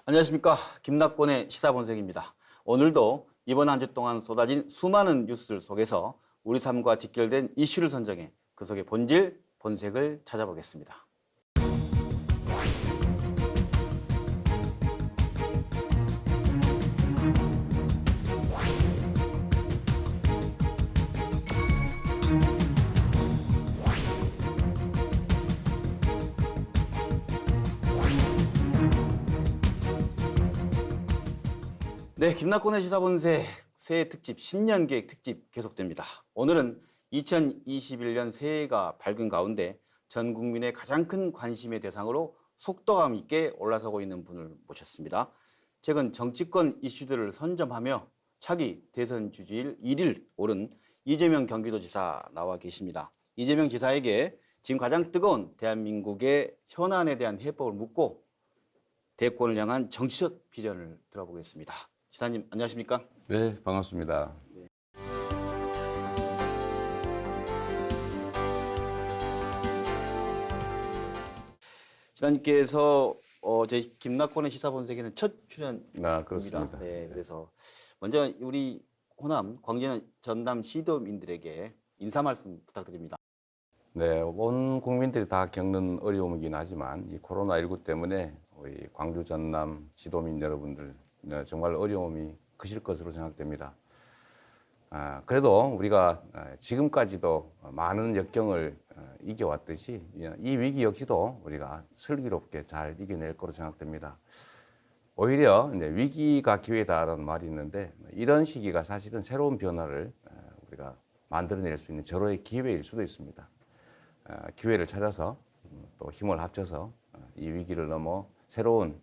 안녕하십니까. 김낙곤의 시사본색입니다. 오늘도 이번 한 주 동안 쏟아진 수많은 뉴스들 속에서 우리 삶과 직결된 이슈를 선정해 그 속의 본질, 본색을 찾아보겠습니다. 네, 김낙곤의 시사본색 새해 특집, 신년계획 특집 계속됩니다. 오늘은 2021년 새해가 밝은 가운데 전 국민의 가장 큰 관심의 대상으로 속도감 있게 올라서고 있는 분을 모셨습니다. 최근 정치권 이슈들을 선점하며 차기 대선 주지일 1일 오른 이재명 경기도지사 나와 계십니다. 이재명 지사에게 지금 가장 뜨거운 대한민국의 현안에 대한 해법을 묻고 대권을 향한 정치적 비전을 들어보겠습니다. 지사님 안녕하십니까? 네, 반갑습니다. 지사님께서 저희 김낙곤의 시사본색에는 첫 출연입니다. 그렇습니다. 네, 그래서 먼저 우리 호남, 광주, 전남 시도민들에게 인사 말씀 부탁드립니다. 네, 온 국민들이 다 겪는 어려움이긴 하지만 이 코로나19 때문에 우리 광주, 전남 지도민 여러분들 정말 어려움이 크실 것으로 생각됩니다. 그래도 우리가 지금까지도 많은 역경을 이겨왔듯이 이 위기 역시도 우리가 슬기롭게 잘 이겨낼 거로 생각됩니다. 오히려 이제 위기가 기회다라는 말이 있는데 이런 시기가 사실은 새로운 변화를 우리가 만들어낼 수 있는 절호의 기회일 수도 있습니다. 기회를 찾아서 또 힘을 합쳐서 이 위기를 넘어 새로운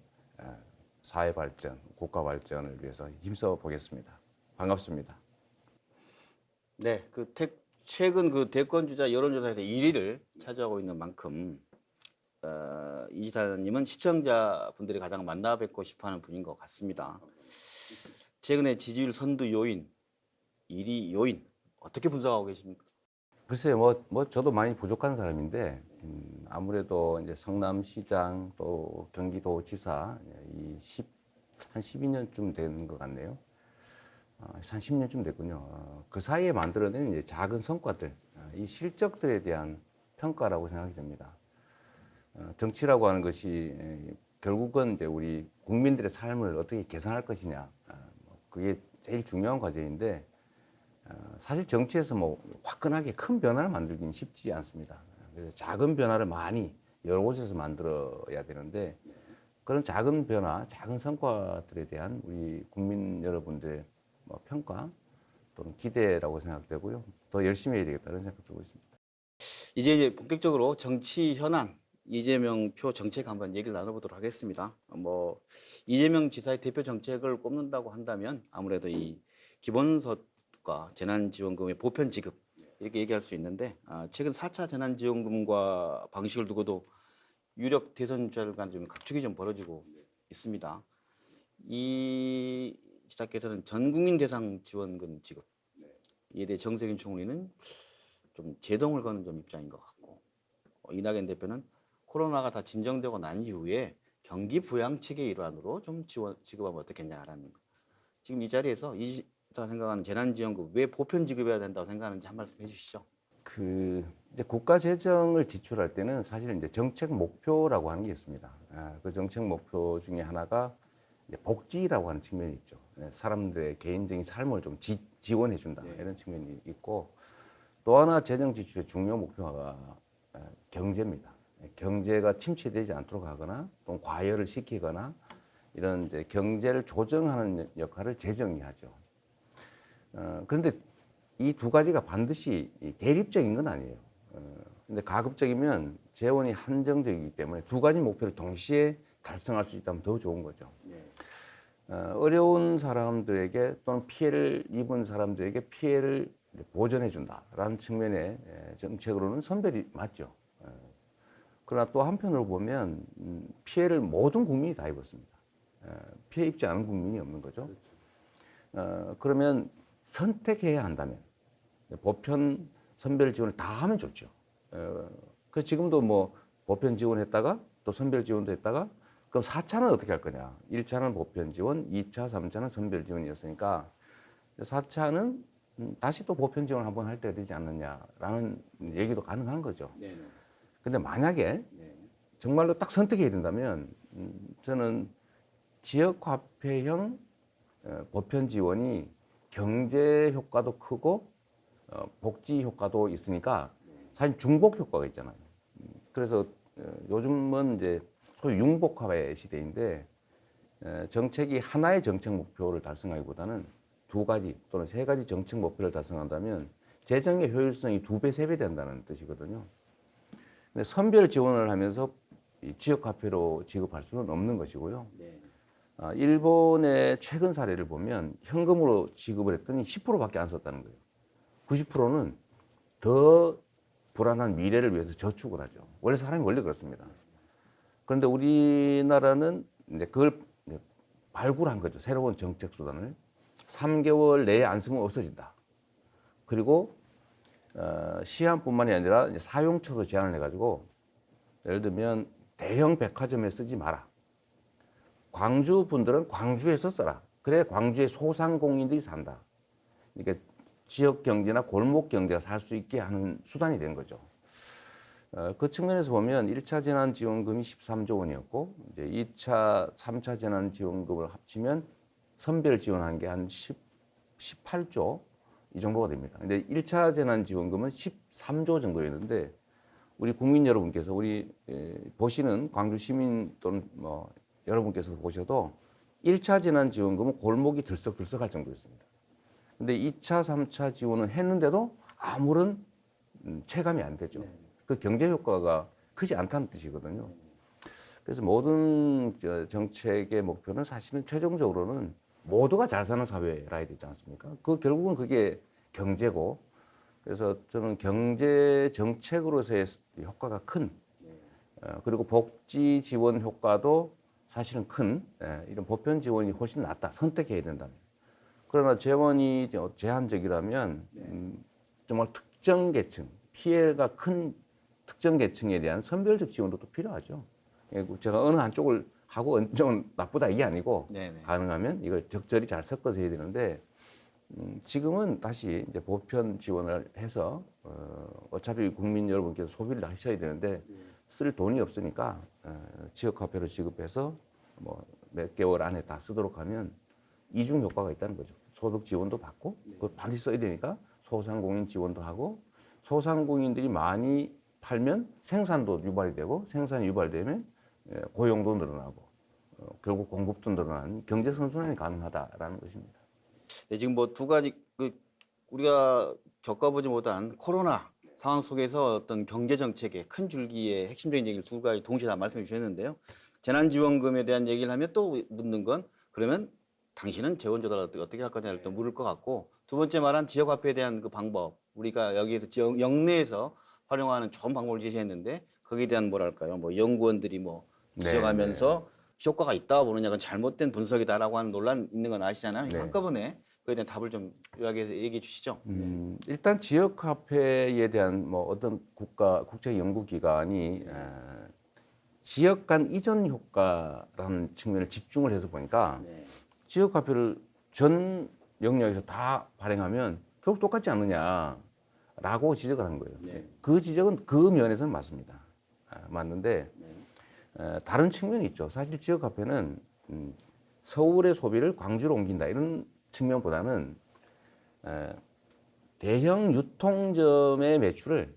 사회 발전, 국가 발전을 위해서 힘써 보겠습니다. 반갑습니다. 네, 최근 그 대권 주자 여론조사에서 1위를 차지하고 있는 만큼 이 지사님은 시청자분들이 가장 만나 뵙고 싶어하는 분인 것 같습니다. 최근에 지지율 선두 요인, 1위 요인 어떻게 분석하고 계십니까? 글쎄요, 저도 많이 부족한 사람인데 아무래도 이제 성남시장 또 경기도지사 한 12년쯤 된 것 같네요. 한 10년쯤 됐군요. 그 사이에 만들어낸 이제 작은 성과들, 이 실적들에 대한 평가라고 생각이 됩니다. 정치라고 하는 것이 결국은 이제 우리 국민들의 삶을 어떻게 개선할 것이냐, 그게 제일 중요한 과제인데 사실 정치에서 뭐 화끈하게 큰 변화를 만들기는 쉽지 않습니다. 그래서 작은 변화를 많이 여러 곳에서 만들어야 되는데 그런 작은 변화, 작은 성과들에 대한 우리 국민 여러분들의 평가 또는 기대라고 생각되고요. 더 열심히 해야 되겠다는 생각 들고 있습니다. 이제 본격적으로 정치 현안, 이재명 표 정책 한번 얘기를 나눠보도록 하겠습니다. 이재명 지사의 대표 정책을 꼽는다고 한다면 아무래도 이 기본소득과 재난지원금의 보편 지급 이렇게 얘기할 수 있는데 최근 4차 재난지원금과 방식을 두고도 유력 대선 주자들 간에 좀 각축이 좀 벌어지고 있습니다. 이 지사께서는 전국민 대상 지원금 지급 이에 대해 정세균 총리는 좀 제동을 거는 좀 입장인 것 같고 이낙연 대표는 코로나가 다 진정되고 난 이후에 경기 부양 체계의 일환으로 좀 지급하면 어떻겠냐라는 거. 지금 이 자리에서 이지사 생각하는 재난지원금 왜 보편 지급해야 된다고 생각하는지 한 말씀 해주시죠. 이제 국가 재정을 지출할 때는 사실 이제 정책 목표라고 하는 게 있습니다. 그 정책 목표 중에 하나가 이제 복지라고 하는 측면이 있죠. 사람들의 개인적인 삶을 좀 지원해 준다 이런 측면이 있고 또 하나 재정 지출의 중요 목표가 경제입니다. 경제가 침체되지 않도록 하거나 또 과열을 시키거나 이런 이제 경제를 조정하는 역할을 재정이 하죠. 그런데 이 두 가지가 반드시 대립적인 건 아니에요. 근데 가급적이면 재원이 한정적이기 때문에 두 가지 목표를 동시에 달성할 수 있다면 더 좋은 거죠. 어려운 사람들에게 또는 피해를 입은 사람들에게 피해를 보전해 준다라는 측면의 정책으로는 선별이 맞죠. 그러나 또 한편으로 보면 피해를 모든 국민이 다 입었습니다. 피해 입지 않은 국민이 없는 거죠. 그러면 선택해야 한다면 보편 선별 지원을 다 하면 좋죠. 그 지금도 뭐 보편 지원했다가 또 선별 지원도 했다가 그럼 4차는 어떻게 할 거냐? 1차는 보편 지원, 2차, 3차는 선별 지원이었으니까 4차는 다시 또 보편 지원을 한번 할 때가 되지 않느냐라는 얘기도 가능한 거죠. 근데 만약에 정말로 딱 선택해야 된다면 저는 지역화폐형 보편 지원이 경제 효과도 크고 복지 효과도 있으니까 사실 중복 효과가 있잖아요. 그래서 요즘은 이제 소위 융복화의 시대인데 정책이 하나의 정책 목표를 달성하기보다는 두 가지 또는 세 가지 정책 목표를 달성한다면 재정의 효율성이 2배, 3배 된다는 뜻이거든요. 근데 선별 지원을 하면서 이 지역화폐로 지급할 수는 없는 것이고요. 일본의 최근 사례를 보면 현금으로 지급을 했더니 10%밖에 안 썼다는 거예요. 90%는 더 불안한 미래를 위해서 저축을 하죠. 원래 사람이 원래 그렇습니다. 그런데 우리나라는 이제 그걸 발굴한 거죠. 새로운 정책 수단을 3개월 내에 안 쓰면 없어진다. 그리고 시한뿐만이 아니라 이제 사용처도 제한을 해가지고 예를 들면 대형 백화점에 쓰지 마라. 광주 분들은 광주에서 써라. 그래 광주의 소상공인들이 산다. 이게 지역 경제나 골목 경제가 살 수 있게 하는 수단이 된 거죠. 그 측면에서 보면 1차 재난지원금이 13조 원이었고 이제 2차, 3차 재난지원금을 합치면 선별 지원한 게 한 18조 이 정도가 됩니다. 근데 1차 재난지원금은 13조 정도였는데 우리 국민 여러분께서 우리 보시는 광주 시민 또는 뭐 여러분께서 보셔도 1차 재난지원금은 골목이 들썩들썩할 정도였습니다. 근데 2차, 3차 지원은 했는데도 아무런 체감이 안 되죠. 그 경제 효과가 크지 않다는 뜻이거든요. 그래서 모든 정책의 목표는 사실은 최종적으로는 모두가 잘 사는 사회라 해야 되지 않습니까? 그 결국은 그게 경제고, 그래서 저는 경제 정책으로서의 효과가 큰, 그리고 복지 지원 효과도 사실은 큰 이런 보편 지원이 훨씬 낫다. 선택해야 된다면. 그러나 재원이 제한적이라면 정말 특정 계층, 피해가 큰 특정 계층에 대한 선별적 지원도 또 필요하죠. 제가 어느 한쪽을 하고 어느 쪽은 나쁘다 이게 아니고 가능하면 이걸 적절히 잘 섞어서 해야 되는데 지금은 다시 이제 보편 지원을 해서 어차피 국민 여러분께서 소비를 하셔야 되는데 쓸 돈이 없으니까 지역화폐로 지급해서 뭐 몇 개월 안에 다 쓰도록 하면 이중 효과가 있다는 거죠. 소득 지원도 받고 그걸 반드시 써야 되니까 소상공인 지원도 하고 소상공인들이 많이 팔면 생산도 유발이 되고 생산이 유발되면 고용도 늘어나고 결국 공급도 늘어나는 경제 선순환이 가능하다라는 것입니다. 네, 지금 뭐 두 가지 우리가 겪어보지 못한 코로나 상황 속에서 어떤 경제 정책의 큰 줄기의 핵심적인 얘기를 두 가지 동시에 다 말씀해 주셨는데요. 재난지원금에 대한 얘기를 하면 또 묻는 건 그러면 당신은 재원 조달을 어떻게 할 거냐를 또 물을 것 같고 두 번째 말한 지역화폐에 대한 그 방법 우리가 여기에서 지역 영내에서 활용하는 좋은 방법을 제시했는데 거기에 대한 뭐랄까요 뭐 연구원들이 뭐 지적하면서 효과가 있다고 보느냐 그건 잘못된 분석이다라고 하는 논란 있는 건 아시잖아요. 한꺼번에 그에 대한 답을 좀 요약해서 얘기해 주시죠. 일단 지역화폐에 대한 뭐 어떤 국제 연구기관이 지역 간 이전 효과라는 측면을 집중을 해서 보니까 지역화폐를 전 영역에서 다 발행하면 결국 똑같지 않느냐라고 지적을 한 거예요. 그 지적은 그 면에서는 맞습니다. 맞는데 다른 측면이 있죠. 사실 지역화폐는 서울의 소비를 광주로 옮긴다 이런 측면보다는 대형 유통점의 매출을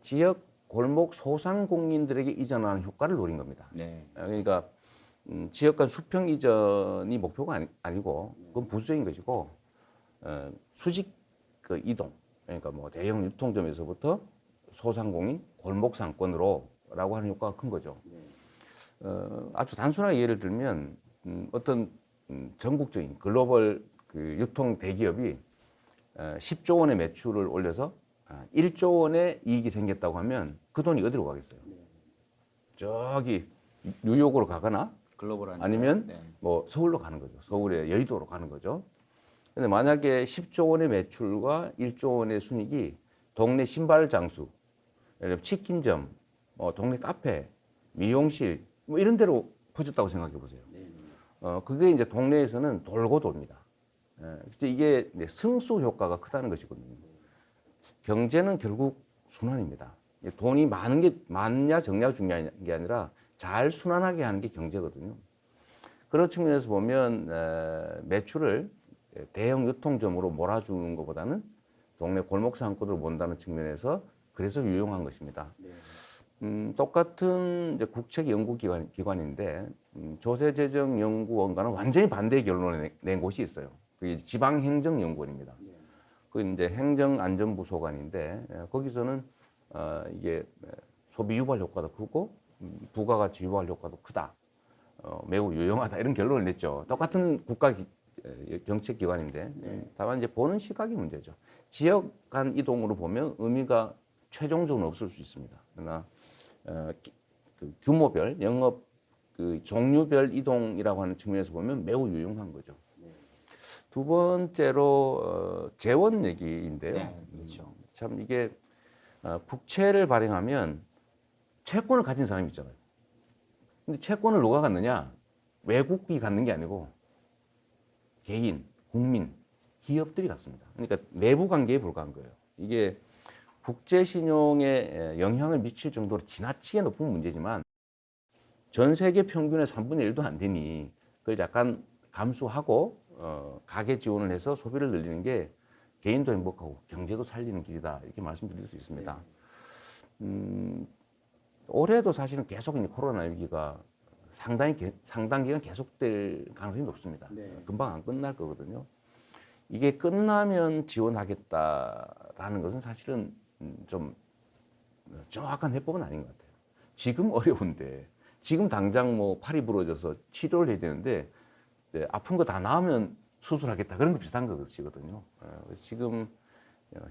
지역 골목 소상공인들에게 이전하는 효과를 노린 겁니다. 그러니까 지역 간 수평 이전이 목표가 아니고 그건 부수적인 것이고 수직 그 이동 그러니까 뭐 대형 유통점에서부터 소상공인 골목 상권으로라고 하는 효과가 큰 거죠. 아주 단순하게 예를 들면 어떤 전국적인 글로벌 그 유통 대기업이 10조 원의 매출을 올려서 1조 원의 이익이 생겼다고 하면 그 돈이 어디로 가겠어요? 저기 뉴욕으로 가거나 아니면 뭐 서울로 가는 거죠. 서울의 여의도로 가는 거죠. 근데 만약에 10조 원의 매출과 1조 원의 순이익이 동네 신발 장수, 예를 들면 치킨점, 동네 카페, 미용실 뭐 이런 데로 퍼졌다고 생각해 보세요. 그게 이제 동네에서는 돌고 돕니다. 이게 승수 효과가 크다는 것이거든요. 경제는 결국 순환입니다. 돈이 많은 게 많냐 적냐 중요한 게 아니라 잘 순환하게 하는 게 경제거든요. 그런 측면에서 보면 매출을 대형 유통점으로 몰아주는 것보다는 동네 골목 상권으로 본다는 측면에서 그래서 유용한 것입니다. 똑같은 이제 국책 연구기관인데 조세재정연구원과는 완전히 반대의 결론을 낸 곳이 있어요. 그게 지방행정연구원입니다. 그 이제 행정안전부 소관인데 거기서는 이게 소비 유발 효과도 크고 부가가치 유발 효과도 크다. 매우 유용하다 이런 결론을 냈죠. 똑같은 국가 정책기관인데 다만 이제 보는 시각이 문제죠. 지역 간 이동으로 보면 의미가 최종적으로 없을 수 있습니다. 그러나 그 규모별 영업 그 종류별 이동이라고 하는 측면에서 보면 매우 유용한 거죠. 두 번째로 재원 얘기인데요. 네, 그렇죠. 참 이게 국채를 발행하면 채권을 가진 사람이 있잖아요. 근데 채권을 누가 갖느냐? 외국이 갖는 게 아니고 개인, 국민, 기업들이 갖습니다. 그러니까 내부 관계에 불과한 거예요. 이게 국제 신용에 영향을 미칠 정도로 지나치게 높은 문제지만 전 세계 평균의 3분의 1도 안 되니 그걸 약간 감수하고 가계 지원을 해서 소비를 늘리는 게 개인도 행복하고 경제도 살리는 길이다 이렇게 말씀드릴 수 있습니다. 올해도 사실은 계속 이제 코로나 위기가 상당 기간 계속될 가능성이 높습니다. 금방 안 끝날 거거든요. 이게 끝나면 지원하겠다라는 것은 사실은 좀 정확한 해법은 아닌 것 같아요. 지금 어려운데 지금 당장 뭐 팔이 부러져서 치료를 해야 되는데 아픈 거 다 나으면 수술하겠다 그런 거 비슷한 것이거든요. 지금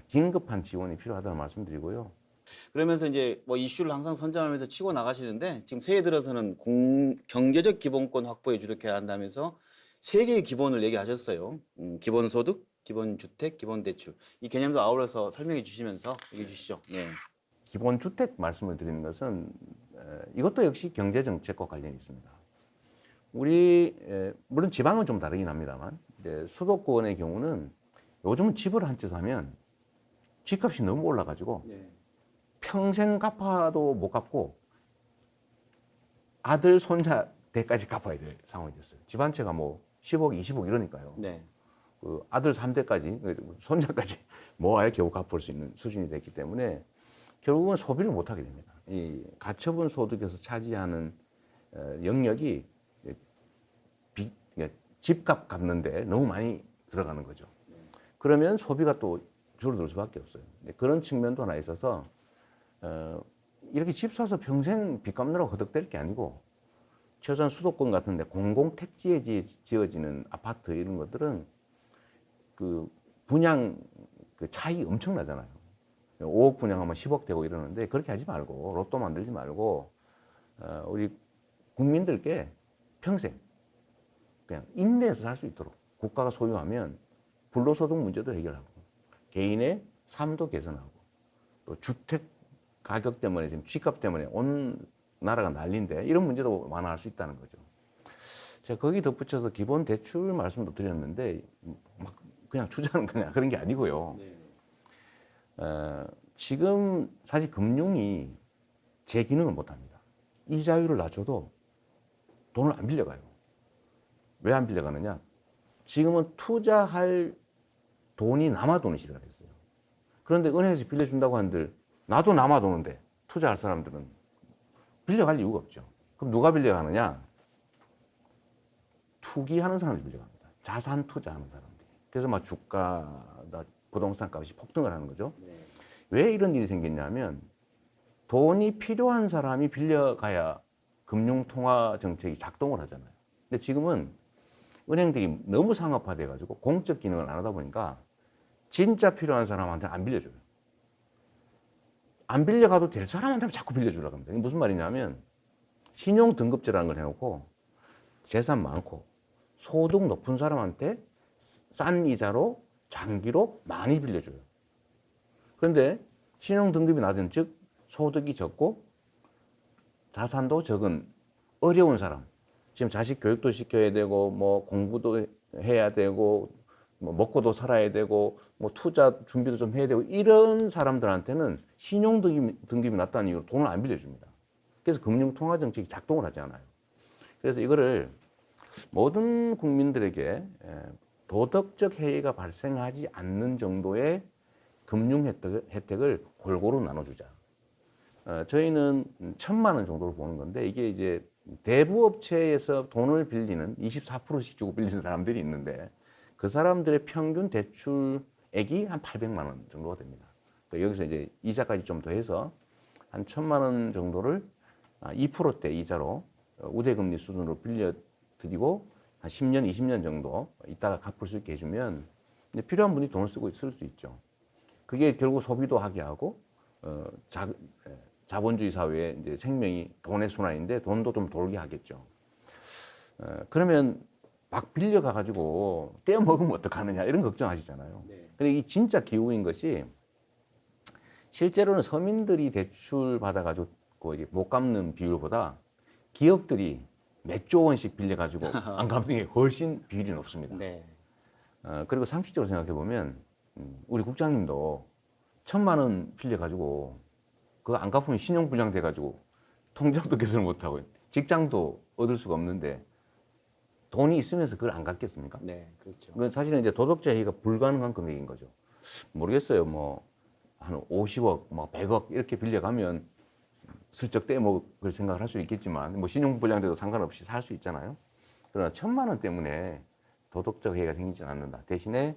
긴급한 지원이 필요하다는 말씀드리고요. 그러면서 이제 뭐 이슈를 항상 선점하면서 치고 나가시는데 지금 새해 들어서는 경제적 기본권 확보에 주력해야 한다면서 세 개의 기본을 얘기하셨어요. 기본소득, 기본주택, 기본대출. 이 개념도 아울러서 설명해 주시면서 얘기해 주시죠. 네. 기본주택 말씀을 드리는 것은 이것도 역시 경제정책과 관련이 있습니다. 우리 물론 지방은 좀 다르긴 합니다만 이제 수도권의 경우는 요즘은 집을 한 채 사면 집값이 너무 올라가지고 평생 갚아도 못 갚고 아들 손자 대까지 갚아야 될 상황이 됐어요. 집 한 채가 뭐 10억, 20억 이러니까요. 네. 그 아들 3대까지 손자까지 모아야 겨우 갚을 수 있는 수준이 됐기 때문에 결국은 소비를 못 하게 됩니다. 이 가처분 소득에서 차지하는 영역이 집값 갚는데 너무 많이 들어가는 거죠. 그러면 소비가 또 줄어들 수밖에 없어요. 그런 측면도 하나 있어서 이렇게 집 사서 평생 빚 갚느라고 허덕댈 게 아니고 최소한 수도권 같은데 공공택지에 지어지는 아파트 이런 것들은 그 분양 그 차이 엄청나잖아요. 5억 분양하면 10억 되고 이러는데 그렇게 하지 말고 로또 만들지 말고 우리 국민들께 평생 그냥 임대해서 살 수 있도록 국가가 소유하면 불로소득 문제도 해결하고 개인의 삶도 개선하고 또 주택 가격 때문에 지금 집값 때문에 온 나라가 난리인데 이런 문제도 완화할 수 있다는 거죠. 제가 거기 덧붙여서 기본 대출 말씀도 드렸는데 막 그냥 주자는 그냥 그런 게 아니고요. 지금 사실 금융이 제 기능을 못 합니다. 이자율을 낮춰도 돈을 안 빌려가요. 왜 안 빌려가느냐? 지금은 투자할 돈이 남아도는 시대가 됐어요. 그런데 은행에서 빌려준다고 한들 나도 남아도는데 투자할 사람들은 빌려갈 이유가 없죠. 그럼 누가 빌려가느냐? 투기하는 사람들이 빌려갑니다. 자산 투자하는 사람들이. 그래서 막 주가나 부동산 값이 폭등을 하는 거죠. 왜 이런 일이 생겼냐면 돈이 필요한 사람이 빌려가야 금융통화 정책이 작동을 하잖아요. 근데 지금은 은행들이 너무 상업화돼 가지고 공적 기능을 안 하다 보니까 진짜 필요한 사람한테 안 빌려줘요. 안 빌려가도 될 사람한테만 자꾸 빌려주려고 합니다. 이게 무슨 말이냐면 신용 등급제라는 걸 해놓고 재산 많고 소득 높은 사람한테 싼 이자로 장기로 많이 빌려줘요. 그런데 신용 등급이 낮은 즉 소득이 적고 자산도 적은 어려운 사람 지금 자식 교육도 시켜야 되고 뭐 공부도 해야 되고 뭐 먹고도 살아야 되고 뭐 투자 준비도 좀 해야 되고 이런 사람들한테는 신용 등급이 낮다는 이유로 돈을 안 빌려줍니다. 그래서 금융통화정책이 작동을 하지 않아요. 그래서 이거를 모든 국민들에게 도덕적 해이가 발생하지 않는 정도의 금융 혜택을 골고루 나눠주자. 저희는 1,000만 원 정도로 보는 건데 이게 이제 대부업체에서 돈을 빌리는 24%씩 주고 빌리는 사람들이 있는데 그 사람들의 평균 대출액이 한 800만 원 정도가 됩니다. 여기서 이제 이자까지 좀 더해서 한 1,000만 원 정도를 2%대 이자로 우대금리 수준으로 빌려드리고 한 10년, 20년 정도 있다가 갚을 수 있게 해주면 이제 필요한 분이 돈을 쓸 수 있죠. 그게 결국 소비도 하게 하고 자본주의 사회의 이제 생명이 돈의 순환인데 돈도 좀 돌게 하겠죠. 그러면 막 빌려가 가지고 떼어 먹으면 어떡하느냐 이런 걱정하시잖아요. 근데 이 진짜 기후인 것이 실제로는 서민들이 대출 받아가지고 못 갚는 비율보다 기업들이 몇 조 원씩 빌려가지고 안 갚는 게 훨씬 비율이 높습니다. 네. 그리고 상식적으로 생각해 보면 우리 국장님도 1,000만 원 빌려가지고 그거 안 갚으면 신용불량 돼가지고 통장도 개설 못하고 직장도 얻을 수가 없는데 돈이 있으면서 그걸 안 갚겠습니까? 네, 그렇죠. 그건 사실은 이제 도덕적 해이가 불가능한 금액인 거죠. 모르겠어요. 뭐 한 50억, 뭐 100억 이렇게 빌려가면 슬쩍 떼먹을 생각을 할 수 있겠지만 뭐 신용불량돼도 상관없이 살 수 있잖아요. 그러나 1,000만 원 때문에 도덕적 해이가 생기지는 않는다. 대신에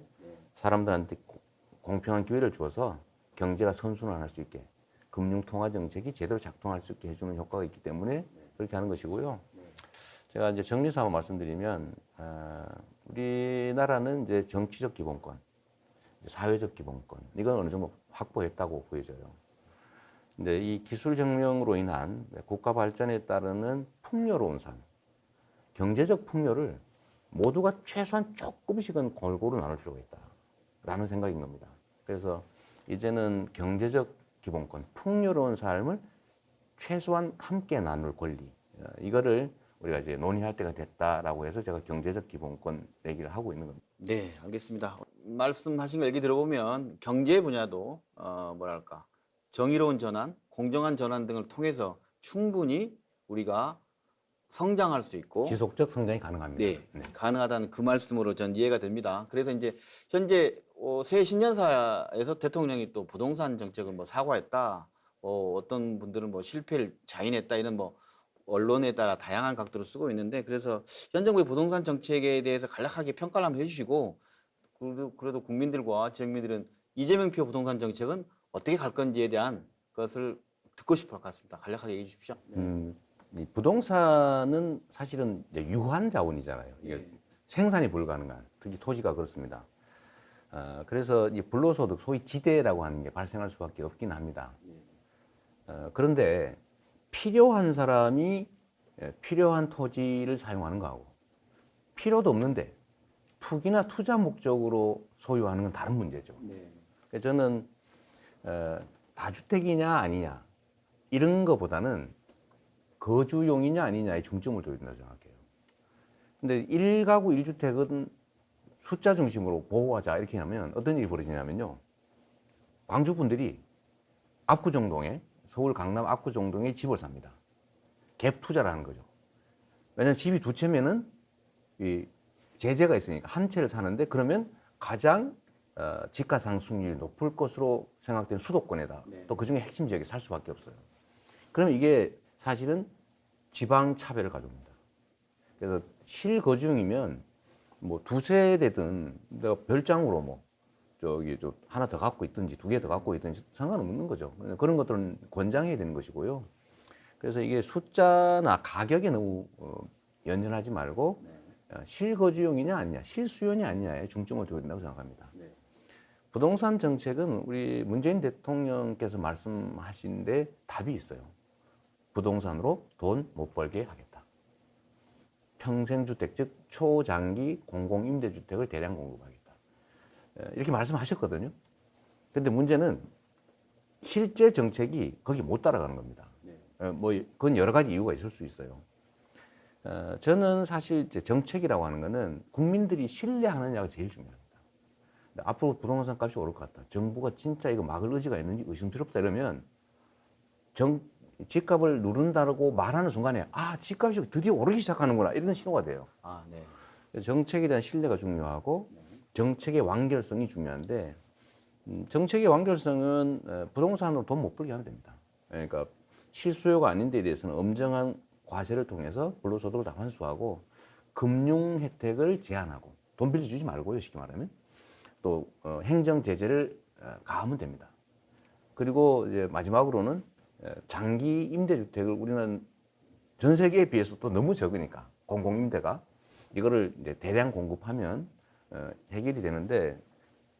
사람들한테 공평한 기회를 주어서 경제가 선순환할 수 있게 금융통화정책이 제대로 작동할 수 있게 해주는 효과가 있기 때문에 그렇게 하는 것이고요. 제가 이제 정리해서 한번 말씀드리면 우리나라는 이제 정치적 기본권, 사회적 기본권 이건 어느 정도 확보했다고 보여져요. 근데 이 기술혁명으로 인한 국가 발전에 따르는 풍요로운 삶, 경제적 풍요를 모두가 최소한 조금씩은 골고루 나눌 필요가 있다라는 생각인 겁니다. 그래서 이제는 경제적 기본권, 풍요로운 삶을 최소한 함께 나눌 권리, 이거를 우리가 이제 논의할 때가 됐다라고 해서 제가 경제적 기본권 얘기를 하고 있는 겁니다. 네, 알겠습니다. 말씀하신 거 얘기 들어보면 경제 분야도 뭐랄까 정의로운 전환, 공정한 전환 등을 통해서 충분히 우리가 성장할 수 있고 지속적 성장이 가능합니다. 네, 가능하다는 그 말씀으로 전 이해가 됩니다. 그래서 이제 현재 새 신년사에서 대통령이 또 부동산 정책을 뭐 사과했다, 어떤 분들은 뭐 실패를 자인했다 이런 뭐 언론에 따라 다양한 각도로 쓰고 있는데 그래서 현 정부의 부동산 정책에 대해서 간략하게 평가를 한번 해주시고 그래도 국민들과 지역민들은 이재명표 부동산 정책은 어떻게 갈 건지에 대한 것을 듣고 싶을 것 같습니다. 간략하게 얘기해 주십시오. 이 부동산은 사실은 이제 유한 자원이잖아요. 이게 생산이 불가능한, 특히 토지가 그렇습니다. 그래서 이 불로소득, 소위 지대라고 하는 게 발생할 수밖에 없긴 합니다. 그런데 필요한 사람이 필요한 토지를 사용하는 거하고 필요도 없는데 투기나 투자 목적으로 소유하는 건 다른 문제죠. 그래서 저는 다주택이냐 아니냐 이런 것보다는 거주용이냐 아니냐에 중점을 둬야 된다고 생각해요. 근데 1가구 1주택은 숫자 중심으로 보호하자 이렇게 하면 어떤 일이 벌어지냐면요. 광주 분들이 압구정동에 서울 강남 압구정동에 집을 삽니다. 갭 투자를 하는 거죠. 왜냐하면 집이 두 채면은 이 제재가 있으니까 한 채를 사는데 그러면 가장 지가 상승률이 높을 것으로 생각되는 수도권에다 또 그중에 핵심 지역에 살 수밖에 없어요. 그러면 이게 사실은 지방 차별을 가져옵니다. 그래서 실거주용이면 뭐 두세 대든 내가 별장으로 뭐 저기 좀 하나 더 갖고 있든지 두 개 더 갖고 있든지 상관없는 거죠. 그런 것들은 권장해야 되는 것이고요. 그래서 이게 숫자나 가격에 너무 연연하지 말고 실거주용이냐 아니냐, 실수요냐 아니냐에 중점을 둬야 된다고 생각합니다. 부동산 정책은 우리 문재인 대통령께서 말씀하신 데 답이 있어요. 부동산으로 돈 못 벌게 하겠다. 평생주택, 즉 초장기 공공임대주택을 대량 공급하겠다. 이렇게 말씀하셨거든요. 그런데 문제는 실제 정책이 거기 못 따라가는 겁니다. 뭐 그건 여러 가지 이유가 있을 수 있어요. 저는 사실 이제 정책이라고 하는 거는 국민들이 신뢰하느냐가 제일 중요합니다. 앞으로 부동산 값이 오를 것 같다. 정부가 진짜 이거 막을 의지가 있는지 의심스럽다 이러면 집값을 누른다고 말하는 순간에 아, 집값이 드디어 오르기 시작하는구나 이런 신호가 돼요. 아, 네. 그래서 정책에 대한 신뢰가 중요하고 정책의 완결성이 중요한데 정책의 완결성은 부동산으로 돈 못 벌게 하면 됩니다. 그러니까 실수요가 아닌 데에 대해서는 엄정한 과세를 통해서 불로소득을 다 환수하고 금융 혜택을 제한하고 돈 빌려주지 말고요. 쉽게 말하면 또 행정 제재를 가하면 됩니다. 그리고 이제 마지막으로는 장기 임대주택을 우리는 전 세계에 비해서 또 너무 적으니까 공공임대가 이거를 이제 대량 공급하면 해결이 되는데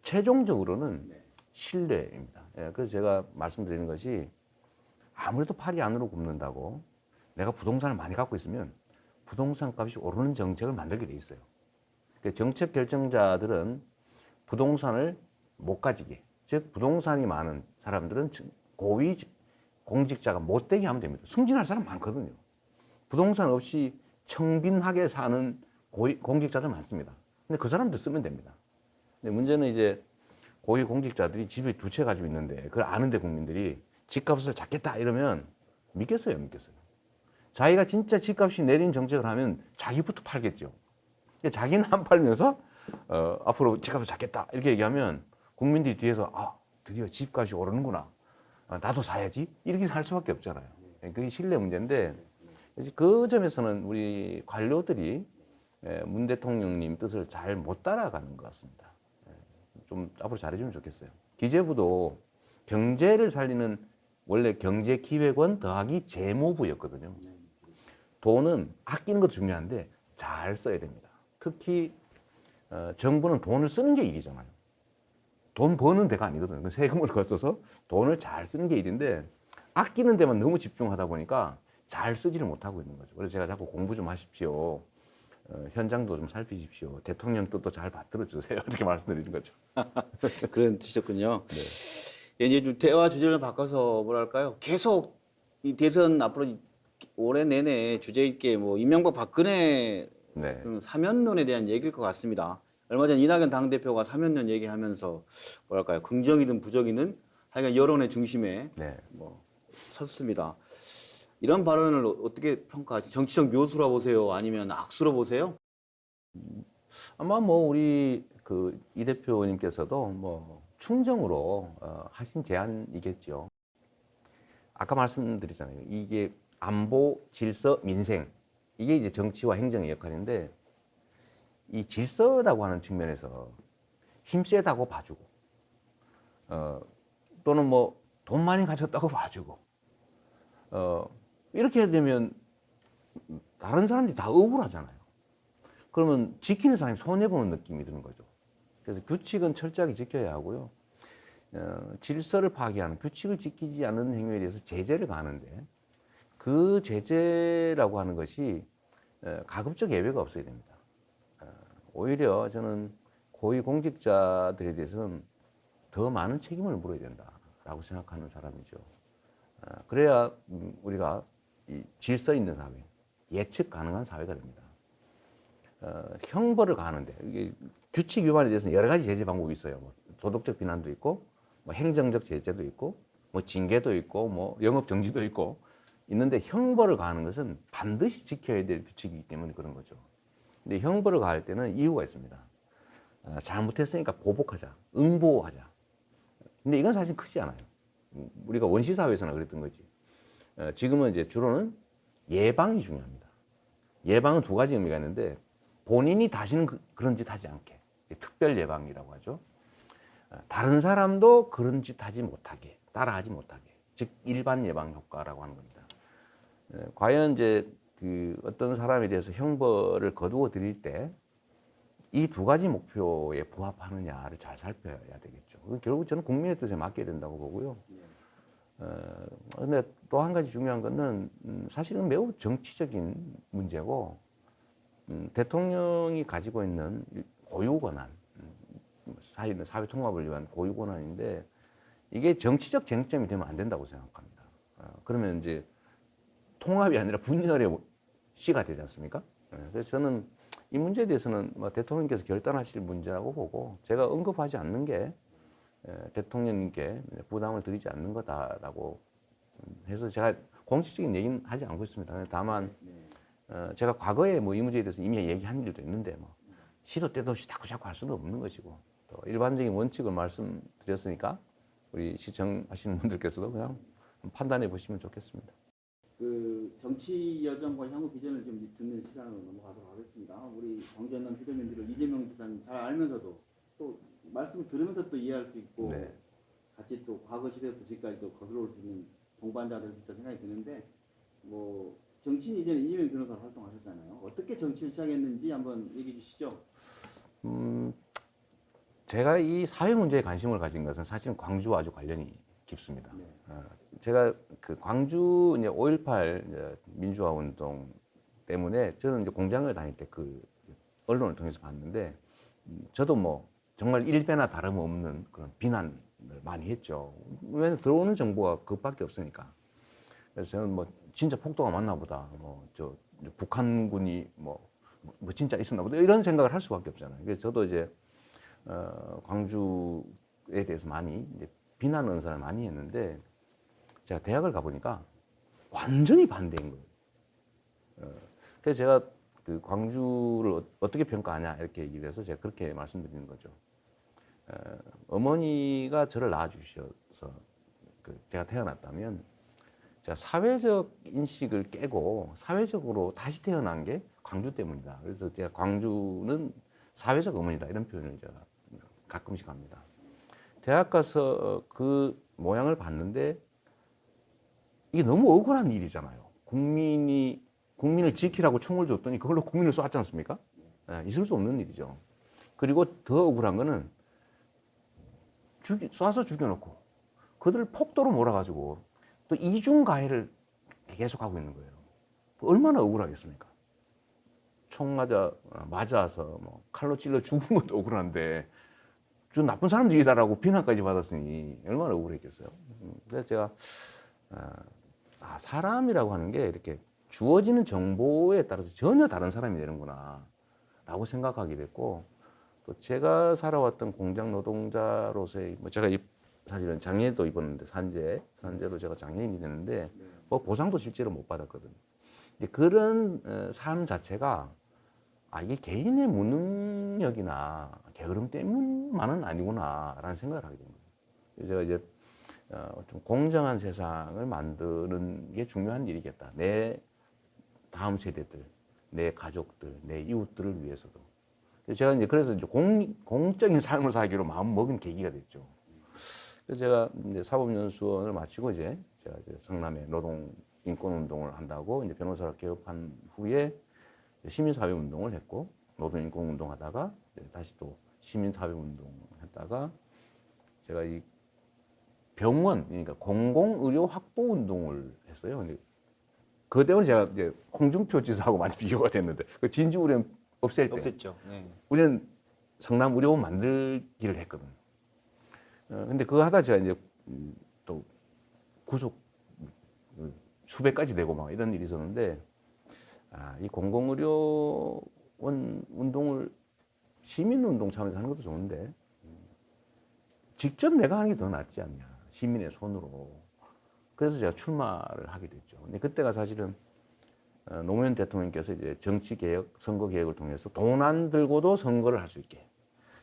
최종적으로는 신뢰입니다. 그래서 제가 말씀드리는 것이 아무래도 팔이 안으로 굽는다고 내가 부동산을 많이 갖고 있으면 부동산 값이 오르는 정책을 만들게 돼 있어요. 정책 결정자들은 부동산을 못 가지게, 즉 부동산이 많은 사람들은 고위 공직자가 못 되게 하면 됩니다. 승진할 사람 많거든요. 부동산 없이 청빈하게 사는 공직자들 많습니다. 근데 그 사람들 쓰면 됩니다. 근데 문제는 이제 고위 공직자들이 집에 두 채 가지고 있는데 그걸 아는데 국민들이 집값을 잡겠다 이러면 믿겠어요, 믿겠어요? 자기가 진짜 집값이 내린 정책을 하면 자기부터 팔겠죠. 자기는 안 팔면서 앞으로 집값을 잡겠다 이렇게 얘기하면 국민들이 뒤에서 아, 드디어 집값이 오르는구나. 나도 사야지 이렇게 할 수밖에 없잖아요. 그게 신뢰 문제인데 그 점에서는 우리 관료들이 문 대통령님 뜻을 잘 못 따라가는 것 같습니다. 좀 앞으로 잘해주면 좋겠어요. 기재부도 경제를 살리는 원래 경제기획원 더하기 재무부였거든요. 돈은 아끼는 것도 중요한데 잘 써야 됩니다. 특히 정부는 돈을 쓰는 게 일이잖아요. 돈 버는 데가 아니거든요. 세금을 거쳐서 돈을 잘 쓰는 게 일인데 아끼는 데만 너무 집중하다 보니까 잘 쓰지를 못하고 있는 거죠. 그래서 제가 자꾸 공부 좀 하십시오. 현장도 좀 살피십시오. 대통령 뜻도 잘 받들어 주세요. 이렇게 말씀드리는 거죠. 그런 뜻이셨군요. 네. 이제 좀 대화 주제를 바꿔서 뭐랄까요? 계속 이 대선 앞으로 올해 내내 주제 있게 뭐 이명박 박근혜 네. 사면론에 대한 얘기일 것 같습니다. 얼마 전 이낙연 당대표가 사면론 얘기하면서 뭐랄까요? 긍정이든 부정이든 하여간 여론의 중심에 네. 뭐 섰습니다. 이런 발언을 어떻게 평가하세요? 정치적 묘수라 보세요? 아니면 악수로 보세요? 아마 뭐 우리 그 이 대표님께서도 뭐 충정으로 하신 제안이겠죠. 아까 말씀드렸잖아요. 이게 안보, 질서, 민생 이게 이제 정치와 행정의 역할인데 이 질서라고 하는 측면에서 힘 세다고 봐주고 또는 뭐 돈 많이 가졌다고 봐주고 이렇게 되면 다른 사람들이 다 억울하잖아요. 그러면 지키는 사람이 손해보는 느낌이 드는 거죠. 그래서 규칙은 철저하게 지켜야 하고요. 질서를 파괴하는 규칙을 지키지 않는 행위에 대해서 제재를 가하는데 그 제재라고 하는 것이 가급적 예외가 없어야 됩니다. 오히려 저는 고위 공직자들에 대해서는 더 많은 책임을 물어야 된다라고 생각하는 사람이죠. 그래야 우리가 이 질서 있는 사회, 예측 가능한 사회가 됩니다. 형벌을 가하는데 이게 규칙 위반에 대해서는 여러 가지 제재 방법이 있어요. 뭐 도덕적 비난도 있고, 뭐 행정적 제재도 있고, 뭐 징계도 있고, 뭐 영업 정지도 있고 있는데 형벌을 가하는 것은 반드시 지켜야 될 규칙이기 때문에 그런 거죠. 근데 형벌을 가할 때는 이유가 있습니다. 잘못했으니까 보복하자, 응보하자. 근데 이건 사실 크지 않아요. 우리가 원시 사회에서나 그랬던 거지. 지금은 이제 주로는 예방이 중요합니다. 예방은 두 가지 의미가 있는데 본인이 다시는 그런 짓 하지 않게 특별 예방이라고 하죠. 다른 사람도 그런 짓 하지 못하게, 따라하지 못하게, 즉 일반 예방 효과라고 하는 겁니다. 과연 이제 그 어떤 사람에 대해서 형벌을 거두어 드릴 때 이 두 가지 목표에 부합하느냐를 잘 살펴야 되겠죠. 결국 저는 국민의 뜻에 맡겨야 된다고 보고요. 근데 또 한 가지 중요한 거는 사실은 매우 정치적인 문제고 대통령이 가지고 있는 고유 권한, 사회 통합을 위한 고유 권한인데 이게 정치적 쟁점이 되면 안 된다고 생각합니다. 그러면 이제 통합이 아니라 분열의 C가 되지 않습니까? 그래서 저는 이 문제에 대해서는 뭐 대통령께서 결단하실 문제라고 보고 제가 언급하지 않는 게 대통령님께 부담을 드리지 않는 거다라고 해서 제가 공식적인 얘기는 하지 않고 있습니다. 다만 제가 과거에 뭐 이 문제에 대해서 이미 얘기한 일도 있는데 뭐 시도 때도 없이 자꾸 할 수는 없는 것이고 또 일반적인 원칙을 말씀드렸으니까 우리 시청하시는 분들께서도 그냥 판단해 보시면 좋겠습니다. 그 정치 여정과 향후 비전을 좀 듣는 시간으로 넘어가도록 하겠습니다. 우리 황교안 비대위원들을 이재명 지사님 잘 알면서도 또 말씀을 들으면서 또 이해할 수 있고 네. 같이 또 과거 시대부터 지금까지 또 거슬러 올 수 있는 동반자들 있다 생각이 드는데 뭐 정치인 이제는 이재명 변호사 활동하셨잖아요. 어떻게 정치를 시작했는지 한번 얘기해 주시죠. 제가 이 사회 문제에 관심을 가진 것은 사실 광주와 아주 관련이 깊습니다. 네. 제가 그 광주 이제 5.18 이제 민주화 운동 때문에 저는 이제 공장을 다닐 때 그 언론을 통해서 봤는데 저도 뭐 정말 일배나 다름없는 그런 비난을 많이 했죠. 왜냐면 들어오는 정보가 그것밖에 없으니까. 그래서 저는 뭐 진짜 폭도가 맞나 보다. 뭐 저 북한군이 뭐 진짜 있었나 보다. 이런 생각을 할 수밖에 없잖아요. 그래서 저도 이제 광주에 대해서 많이 이제 비난 언사를 많이 했는데 제가 대학을 가보니까 완전히 반대인 거예요. 그래서 제가 그 광주를 어떻게 평가하냐 이렇게 얘기를 해서 제가 그렇게 말씀드리는 거죠. 어머니가 저를 낳아주셔서 제가 태어났다면 제가 사회적 인식을 깨고 사회적으로 다시 태어난 게 광주 때문이다. 그래서 제가 광주는 사회적 어머니다 이런 표현을 제가 가끔씩 합니다. 대학 가서 그 모양을 봤는데 이게 너무 억울한 일이잖아요. 국민을 지키라고 총을 줬더니 그걸로 국민을 쐈지 않습니까? 있을 수 없는 일이죠. 그리고 더 억울한 거는 쏴서 죽여놓고 그들을 폭도로 몰아가지고 또 이중 가해를 계속하고 있는 거예요. 얼마나 억울하겠습니까? 총 맞아서 뭐 칼로 찔러 죽은 것도 억울한데 저 나쁜 사람들이다라고 비난까지 받았으니 얼마나 억울했겠어요. 그래서 제가 사람이라고 하는 게 이렇게 주어지는 정보에 따라서 전혀 다른 사람이 되는구나 라고 생각하게 됐고 또 제가 살아왔던 공장 노동자로서의 뭐 제가 사실은 장애도 입었는데 산재로 제가 장애인이 됐는데 뭐 보상도 실제로 못 받았거든요. 그런 삶 자체가 이게 개인의 무능력이나 게으름 때문만은 아니구나라는 생각을 하게 된 거예요. 제가 이제 좀 공정한 세상을 만드는 게 중요한 일이겠다. 내 다음 세대들, 내 가족들, 내 이웃들을 위해서도. 제가 이제 그래서 이제 공적인 삶을 살기로 마음 먹은 계기가 됐죠. 그래서 제가 이제 사법연수원을 마치고 제가 이제 성남에 노동 인권 운동을 한다고 이제 변호사를 개업한 후에 시민사회 운동을 했고 노동 인권 운동하다가 다시 또 시민사회 운동을 했다가 제가 이 병원 그러니까 공공의료 확보 운동을 했어요. 근데 그 때문에 제가 이제 홍준표 지사하고 많이 비교가 됐는데 그 진주의료원 없앨 때 없앴죠. 네. 우리는 성남 의료원 만들기를 했거든. 근데 그거 하다 제가 이제 또 구속 수백 가지 되고 막 이런 일이 있었는데 이 공공의료원 운동을 시민운동 차원에서 하는 것도 좋은데 직접 내가 하는 게 더 낫지 않냐. 시민의 손으로. 그래서 제가 출마를 하게 됐죠. 근데 그때가 사실은 노무현 대통령께서 이제 정치 개혁, 선거 개혁을 통해서 돈 안 들고도 선거를 할 수 있게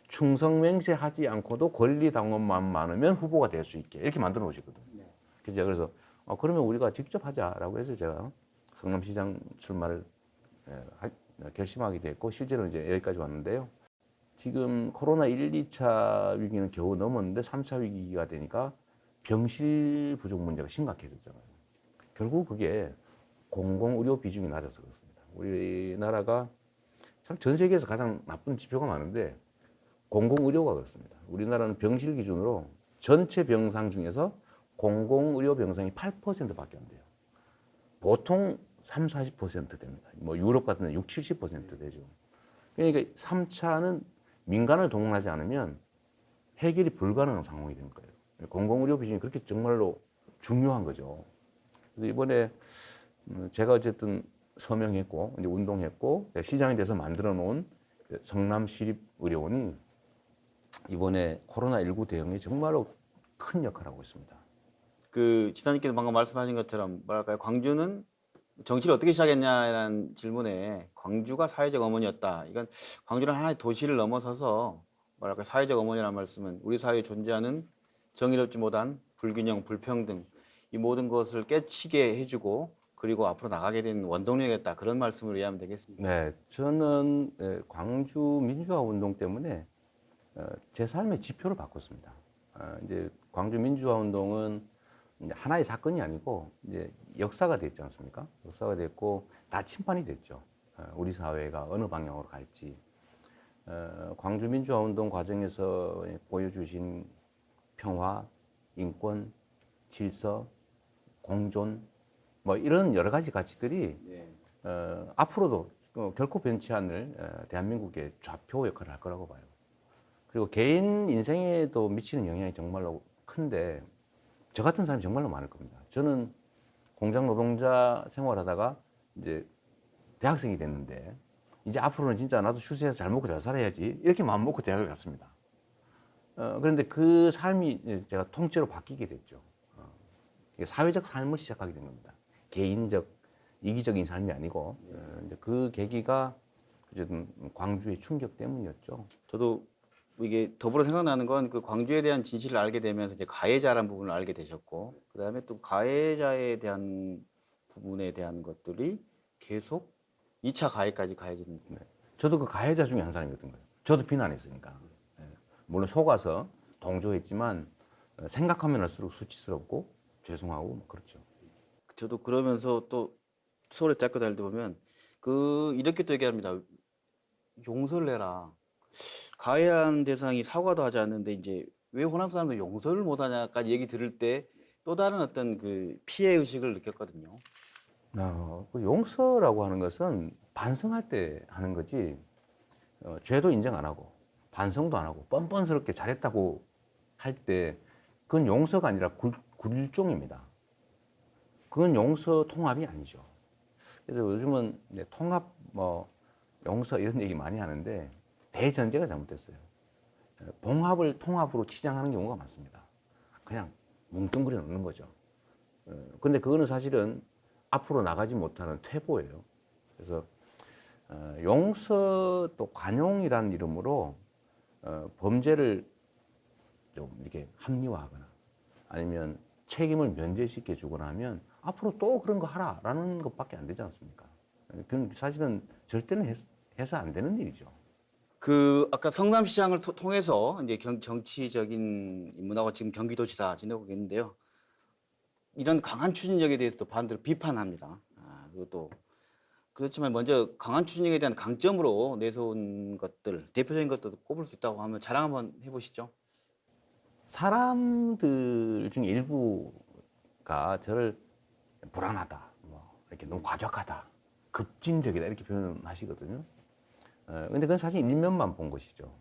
충성맹세하지 않고도 권리 당원만 많으면 후보가 될 수 있게 이렇게 만들어 놓으셨거든요. 그래서 그러면 우리가 직접 하자라고 해서 제가 성남시장 출마를 결심하게 됐고 실제로 이제 여기까지 왔는데요. 지금 코로나 1, 2차 위기는 겨우 넘었는데 3차 위기가 되니까 병실 부족 문제가 심각해졌잖아요. 결국 그게 공공의료 비중이 낮아서 그렇습니다. 우리나라가 참 전 세계에서 가장 나쁜 지표가 많은데 공공의료가 그렇습니다. 우리나라는 병실 기준으로 전체 병상 중에서 공공의료 병상이 8%밖에 안 돼요. 보통 3, 40% 됩니다. 뭐 유럽 같은 데는 6, 70% 되죠. 그러니까 3차는 민간을 동원하지 않으면 해결이 불가능한 상황이 된 거예요. 공공의료 비중이 그렇게 정말로 중요한 거죠. 그래서 이번에 제가 어쨌든 서명했고 이제 운동했고 시장이 돼서 만들어 놓은 성남시립의료원이 이번에 코로나19 대응에 정말로 큰 역할을 하고 있습니다. 그 지사님께서 방금 말씀하신 것처럼 뭐랄까요, 광주는 정치를 어떻게 시작했냐라는 질문에 광주가 사회적 어머니였다. 이건 광주는 하나의 도시를 넘어서서 뭐랄까 사회적 어머니라는 말씀은 우리 사회에 존재하는 정의롭지 못한 불균형, 불평등 이 모든 것을 깨치게 해주고 그리고 앞으로 나가게 된 원동력이었다. 그런 말씀을 이해하면 되겠습니다. 네, 저는 광주 민주화 운동 때문에 제 삶의 지표를 바꿨습니다. 이제 광주 민주화 운동은 이제 하나의 사건이 아니고 이제 역사가 됐지 않습니까? 역사가 됐고 다 침판이 됐죠. 우리 사회가 어느 방향으로 갈지. 광주 민주화 운동 과정에서 보여주신 평화, 인권, 질서, 공존 뭐 이런 여러 가지 가치들이 앞으로도 결코 변치 않을 대한민국의 좌표 역할을 할 거라고 봐요. 그리고 개인 인생에도 미치는 영향이 정말로 큰데 저 같은 사람이 정말로 많을 겁니다. 저는 공장 노동자 생활하다가 이제 대학생이 됐는데 이제 앞으로는 진짜 나도 출세해서 잘 먹고 잘 살아야지 이렇게 마음 먹고 대학을 갔습니다. 그런데 그 삶이 제가 통째로 바뀌게 됐죠. 사회적 삶을 시작하게 된 겁니다. 개인적, 이기적인 삶이 아니고 이제 그 계기가 어쨌든 광주의 충격 때문이었죠. 저도 이게 더불어 생각나는 건 그 광주에 대한 진실을 알게 되면서 이제 가해자라는 부분을 알게 되셨고 그다음에 또 가해자에 대한 부분에 대한 것들이 계속 2차 가해까지 가해지는. 저도 그 가해자 중에 한 사람이었던 거예요. 저도 비난했으니까. 물론 속아서 동조했지만 생각하면 할수록 수치스럽고 죄송하고 뭐 그렇죠. 저도 그러면서 또 서울에 대학교 다닐 때 보면 그 이렇게 또 얘기합니다. 용서를 해라. 가해한 대상이 사과도 하지 않는데 이제 왜 호남 사람들 용서를 못하냐까지 얘기 들을 때 또 다른 어떤 그 피해 의식을 느꼈거든요. 그 용서라고 하는 것은 반성할 때 하는 거지 죄도 인정 안 하고 반성도 안 하고 뻔뻔스럽게 잘했다고 할 때 그건 용서가 아니라 굴종입니다. 그건 용서 통합이 아니죠. 그래서 요즘은 통합 뭐 용서 이런 얘기 많이 하는데 대전제가 잘못됐어요. 봉합을 통합으로 치장하는 경우가 많습니다. 그냥 뭉뚱그려 놓는 거죠. 근데 그거는 사실은 앞으로 나가지 못하는 퇴보예요. 그래서 용서 또 관용이라는 이름으로 범죄를 좀 이렇게 합리화하거나 아니면 책임을 면제시켜 주거나 하면 앞으로 또 그런 거 하라라는 것밖에 안 되지 않습니까? 그건 사실은 절대는 해서 안 되는 일이죠. 그 아까 성남시장을 통해서 이제 정치적인 인문하고 지금 경기도지사 지내고 계는데요. 이런 강한 추진력에 대해서도 반대로 비판합니다. 그리고 또 그렇지만 먼저 강한 추진력에 대한 강점으로 내세운 것들 대표적인 것도 꼽을 수 있다고 하면 자랑 한번 해보시죠. 사람들 중에 일부가 저를 불안하다, 뭐 이렇게 너무 과격하다, 급진적이다 이렇게 표현하시거든요. 근데 그건 사실 일면만 본 것이죠.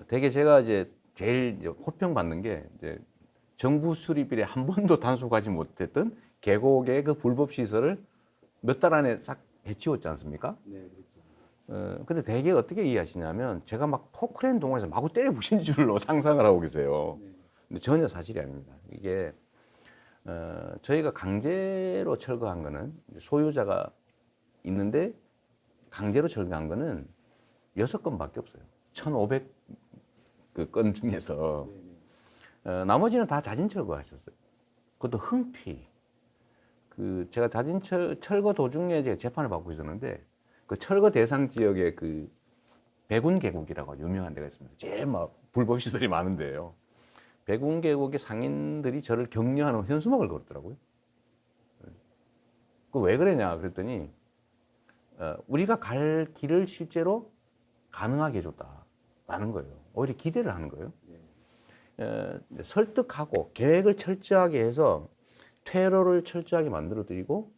되게 제가 이제 제일 이제 호평받는 게 이제 정부 수립 이래 한 번도 단속하지 못했던 계곡의 그 불법 시설을 몇 달 안에 싹 해치웠지 않습니까? 네, 그렇죠. 근데 되게 어떻게 이해하시냐면 제가 막 포크레인 동원해서 마구 때려 부신 줄로 상상을 하고 계세요. 근데 전혀 사실이 아닙니다. 이게 저희가 강제로 철거한 거는 소유자가 있는데 강제로 철거한 거는 6건밖에 없어요. 1,500건 중에서 나머지는 다 자진 철거하셨어요. 그것도 흔쾌히. 그 제가 자진 철거 도중에 제가 재판을 받고 있었는데 그 철거 대상 지역에 그 백운 계곡이라고 유명한 데가 있습니다. 제일 막 불법 시설이 많은데요. 백운 계곡의 상인들이 저를 격려하는 현수막을 걸었더라고요. 그 왜 그러냐 그랬더니 우리가 갈 길을 실제로 가능하게 해줬다라는 거예요. 오히려 기대를 하는 거예요. 설득하고 계획을 철저하게 해서 퇴로를 철저하게 만들어 드리고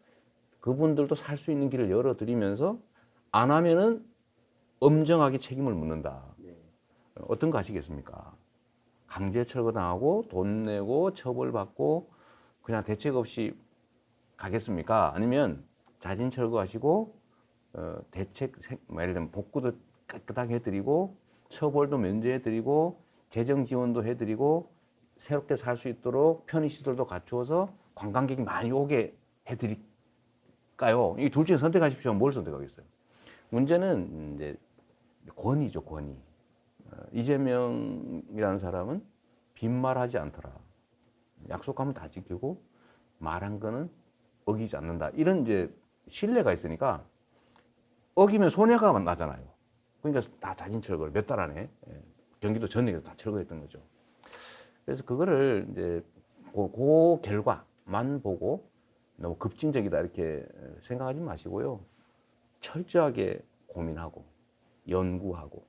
그분들도 살 수 있는 길을 열어 드리면서 안 하면은 엄정하게 책임을 묻는다. 어떤 거 아시겠습니까? 강제 철거당하고 돈 내고 처벌받고 그냥 대책 없이 가겠습니까? 아니면 자진 철거하시고 예를 들면 복구도 깨끗하게 해드리고 처벌도 면제해드리고 재정 지원도 해드리고 새롭게 살 수 있도록 편의시설도 갖추어서 관광객이 많이 오게 해드릴까요? 이 둘 중에 선택하십시오. 뭘 선택하겠어요? 문제는 이제 권위죠, 권위. 이재명이라는 사람은 빈말하지 않더라. 약속하면 다 지키고 말한 거는 어기지 않는다. 이런 이제 신뢰가 있으니까 어기면 손해가 나잖아요. 그러니까 다 자진 철거를 몇 달 안에 경기도 전역에서 다 철거했던 거죠. 그래서 그거를 이제 그 결과만 보고 너무 급진적이다 이렇게 생각하지 마시고요. 철저하게 고민하고 연구하고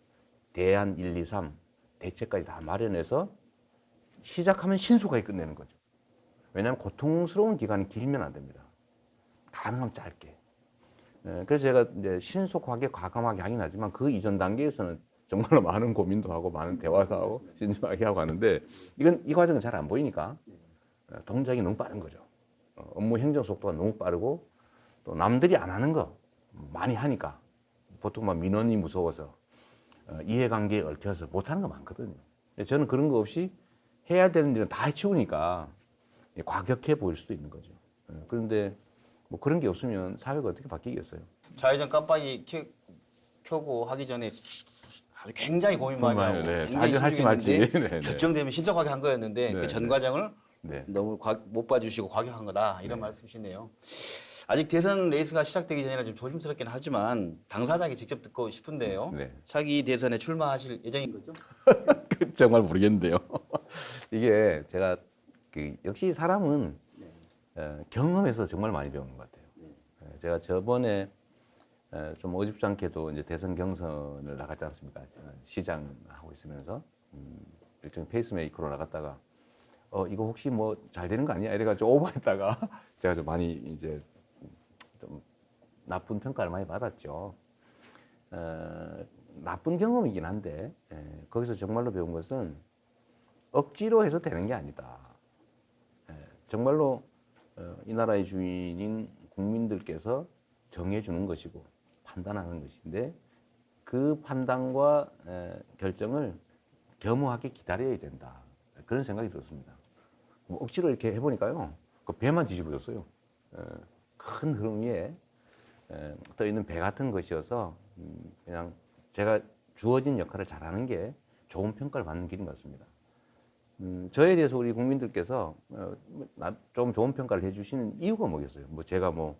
대안 1, 2, 3 대책까지 다 마련해서 시작하면 신속하게 끝내는 거죠. 왜냐하면 고통스러운 기간이 길면 안 됩니다. 가능하면 짧게. 그래서 제가 이제 신속하게 과감하게 하긴 하지만 그 이전 단계에서는 정말로 많은 고민도 하고 많은 대화도 하고 신중하게 하고 하는데 이 과정은 잘 안 보이니까 동작이 너무 빠른 거죠. 업무 행정 속도가 너무 빠르고 또 남들이 안 하는 거 많이 하니까 보통 막 민원이 무서워서 이해관계에 얽혀서 못하는 거 많거든요. 저는 그런 거 없이 해야 되는 일은 다 해치우니까 과격해 보일 수도 있는 거죠. 그런데 뭐 그런 게 없으면 사회가 어떻게 바뀌겠어요? 좌회전 깜빡이 켜고 하기 전에 아주 굉장히 고민 많이 하고 네, 굉장히 좌회전할지 말지. 신중했는데 네, 네. 결정되면 신속하게 한 거였는데 네, 그 전 네. 과정을 네. 너무 못 봐주시고 과격한 거다 이런 네. 말씀이시네요. 아직 대선 레이스가 시작되기 전이라 좀 조심스럽긴 하지만 당사자에게 직접 듣고 싶은데요. 네. 차기 대선에 출마하실 예정인 거죠? 정말 모르겠는데요. 이게 제가 역시 사람은 경험에서 정말 많이 배우는 것 같아요. 제가 저번에 좀 어줍잖게도 이제 대선 경선을 나갔지 않습니까? 시장 하고 있으면서 일종 페이스메이커로 나갔다가 이거 혹시 뭐 잘 되는 거 아니야? 이래가지고 오버했다가 제가 좀 많이 이제 좀 나쁜 평가를 많이 받았죠. 나쁜 경험이긴 한데 거기서 정말로 배운 것은 억지로 해서 되는 게 아니다. 정말로 이 나라의 주인인 국민들께서 정해주는 것이고 판단하는 것인데 그 판단과 결정을 겸허하게 기다려야 된다. 그런 생각이 들었습니다. 뭐 억지로 이렇게 해보니까요. 그 배만 뒤집어졌어요. 큰 흐름 위에 떠 있는 배 같은 것이어서 그냥 제가 주어진 역할을 잘하는 게 좋은 평가를 받는 길인 것 같습니다. 저에 대해서 우리 국민들께서 좀 좋은 평가를 해주시는 이유가 뭐겠어요? 뭐 제가 뭐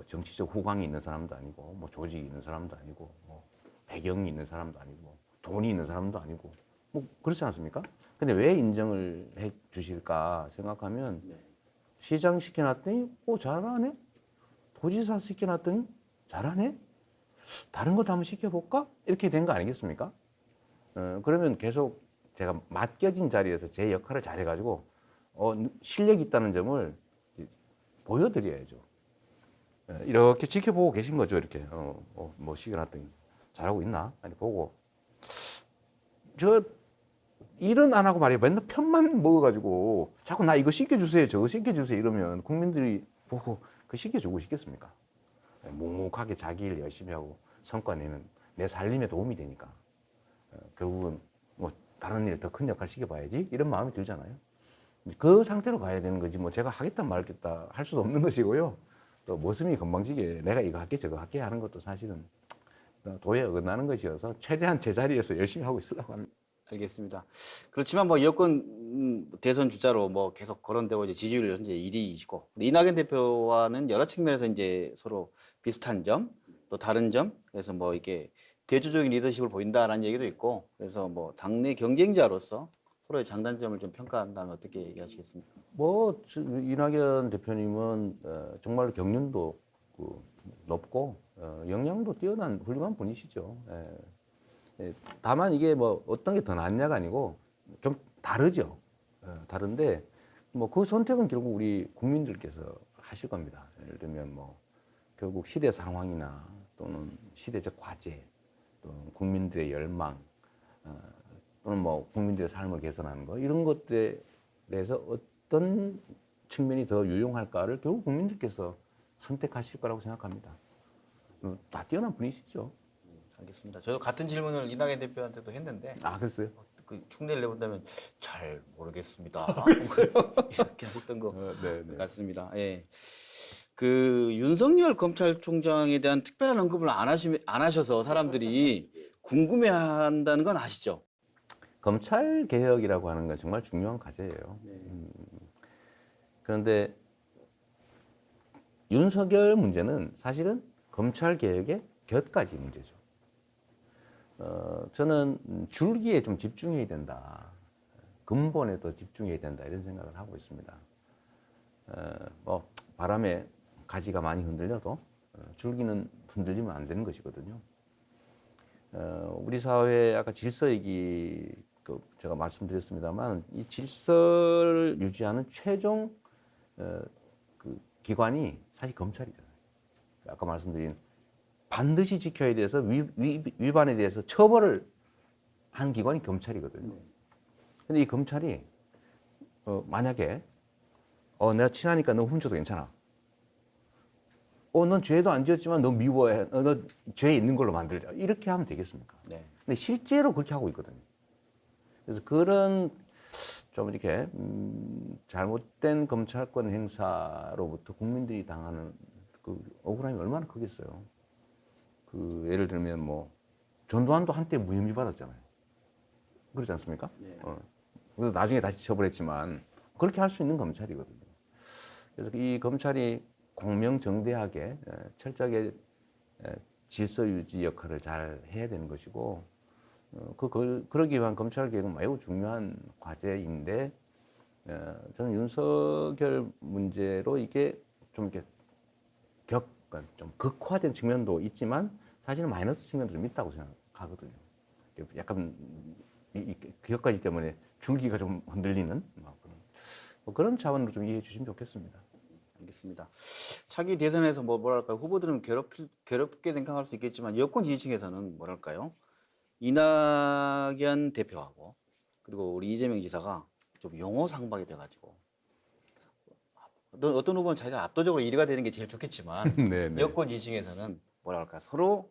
정치적 후광이 있는 사람도 아니고, 뭐 조직이 있는 사람도 아니고, 뭐 배경이 있는 사람도 아니고, 돈이 있는 사람도 아니고, 뭐 그렇지 않습니까? 근데 왜 인정을 해 주실까 생각하면 시장 시켜놨더니 잘하네? 도지사 시켜놨더니 잘하네? 다른 것도 한번 시켜볼까? 이렇게 된 거 아니겠습니까? 그러면 계속 제가 맡겨진 자리에서 제 역할을 잘해가지고 실력이 있다는 점을 보여드려야죠. 이렇게 지켜보고 계신 거죠. 이렇게 뭐 시켜놨더니 잘하고 있나? 아니 보고 저 일은 안 하고 말이야 맨날 편만 먹어가지고 자꾸 나 이거 시켜주세요 저거 시켜주세요 이러면 국민들이 보고 그 시켜주고 싶겠습니까? 묵묵하게 자기 일 열심히 하고 성과 내면 내 살림에 도움이 되니까 결국은 뭐 다른 일 더 큰 역할 시켜봐야지 이런 마음이 들잖아요. 그 상태로 가야 되는 거지 뭐 제가 하겠다 말겠다 할 수도 없는 것이고요. 또 모습이 건방지게 내가 이거 할게 저거 할게 하는 것도 사실은 도에 어긋나는 것이어서 최대한 제자리에서 열심히 하고 있으려고 합니다. 알겠습니다. 그렇지만 뭐 여권 대선 주자로 뭐 계속 거론되고 이제 지지율 현재 1위이시고 이낙연 대표와는 여러 측면에서 이제 서로 비슷한 점, 또 다른 점, 그래서 뭐 이게 대조적인 리더십을 보인다라는 얘기도 있고, 그래서 뭐 당내 경쟁자로서 서로의 장단점을 좀 평가한다면 어떻게 얘기하시겠습니까? 뭐 이낙연 대표님은 정말 경륜도 높고 역량도 뛰어난 훌륭한 분이시죠. 다만 이게 뭐 어떤 게 더 낫냐가 아니고 좀 다르죠. 다른데 뭐 그 선택은 결국 우리 국민들께서 하실 겁니다. 예를 들면 뭐 결국 시대 상황이나 또는 시대적 과제, 또 국민들의 열망, 또는 뭐 국민들의 삶을 개선하는 거 이런 것들에 대해서 어떤 측면이 더 유용할까를 결국 국민들께서 선택하실 거라고 생각합니다. 다 뛰어난 분이시죠. 알겠습니다. 저도 같은 질문을 이낙연 대표한테도 했는데 아, 그랬어요? 그 흉내를 내본다면 잘 모르겠습니다. 이렇게 했던 것 네, 네. 같습니다. 예. 그 윤석열 검찰총장에 대한 특별한 언급을 안 하셔서 사람들이 궁금해한다는 건 아시죠? 검찰 개혁이라고 하는 건 정말 중요한 과제예요. 그런데 윤석열 문제는 사실은 검찰 개혁의 곁가지 문제죠. 저는 줄기에 좀 집중해야 된다. 근본에 더 집중해야 된다. 이런 생각을 하고 있습니다. 뭐 바람에 가지가 많이 흔들려도 줄기는 흔들리면 안 되는 것이거든요. 우리 사회 아까 질서 얘기 제가 말씀드렸습니다만 이 질서를 유지하는 최종 그 기관이 사실 검찰이잖아요. 아까 말씀드린 반드시 지켜야 돼서 위반에 대해서 처벌을 한 기관이 검찰이거든요. 근데 이 검찰이 만약에 내가 친하니까 너 훔쳐도 괜찮아. 넌 죄도 안 지었지만 너 미워해. 너 죄 있는 걸로 만들자. 이렇게 하면 되겠습니까? 네. 근데 실제로 그렇게 하고 있거든요. 그래서 그런 좀 이렇게 잘못된 검찰권 행사로부터 국민들이 당하는 그 억울함이 얼마나 크겠어요. 그 예를 들면 뭐 전두환도 한때 무혐의 받았잖아요. 그렇지 않습니까? 네. 그래서 나중에 다시 처벌했지만 그렇게 할 수 있는 검찰이거든요. 그래서 이 검찰이 공명정대하게 철저하게 질서 유지 역할을 잘 해야 되는 것이고 그러기 위한 검찰 개혁은 매우 중요한 과제인데 저는 윤석열 문제로 이게 좀 이렇게 좀 극화된 측면도 있지만 사실은 마이너스 측면도 좀 있다고 생각하거든요. 약간 격가지 때문에 줄기가 좀 흔들리는 그런 차원으로 좀 이해해 주시면 좋겠습니다. 알겠습니다. 차기 대선에서 뭐랄까 후보들은 괴롭게 생각할 수 있겠지만 여권 지지층에서는 뭐랄까요? 이낙연 대표하고 그리고 우리 이재명 지사가 좀 용어 상박이 돼가지고 어떤 후보는 자기가 압도적으로 1위가 되는 게 제일 좋겠지만 네, 네. 여권 지지층에서는 뭐랄까 서로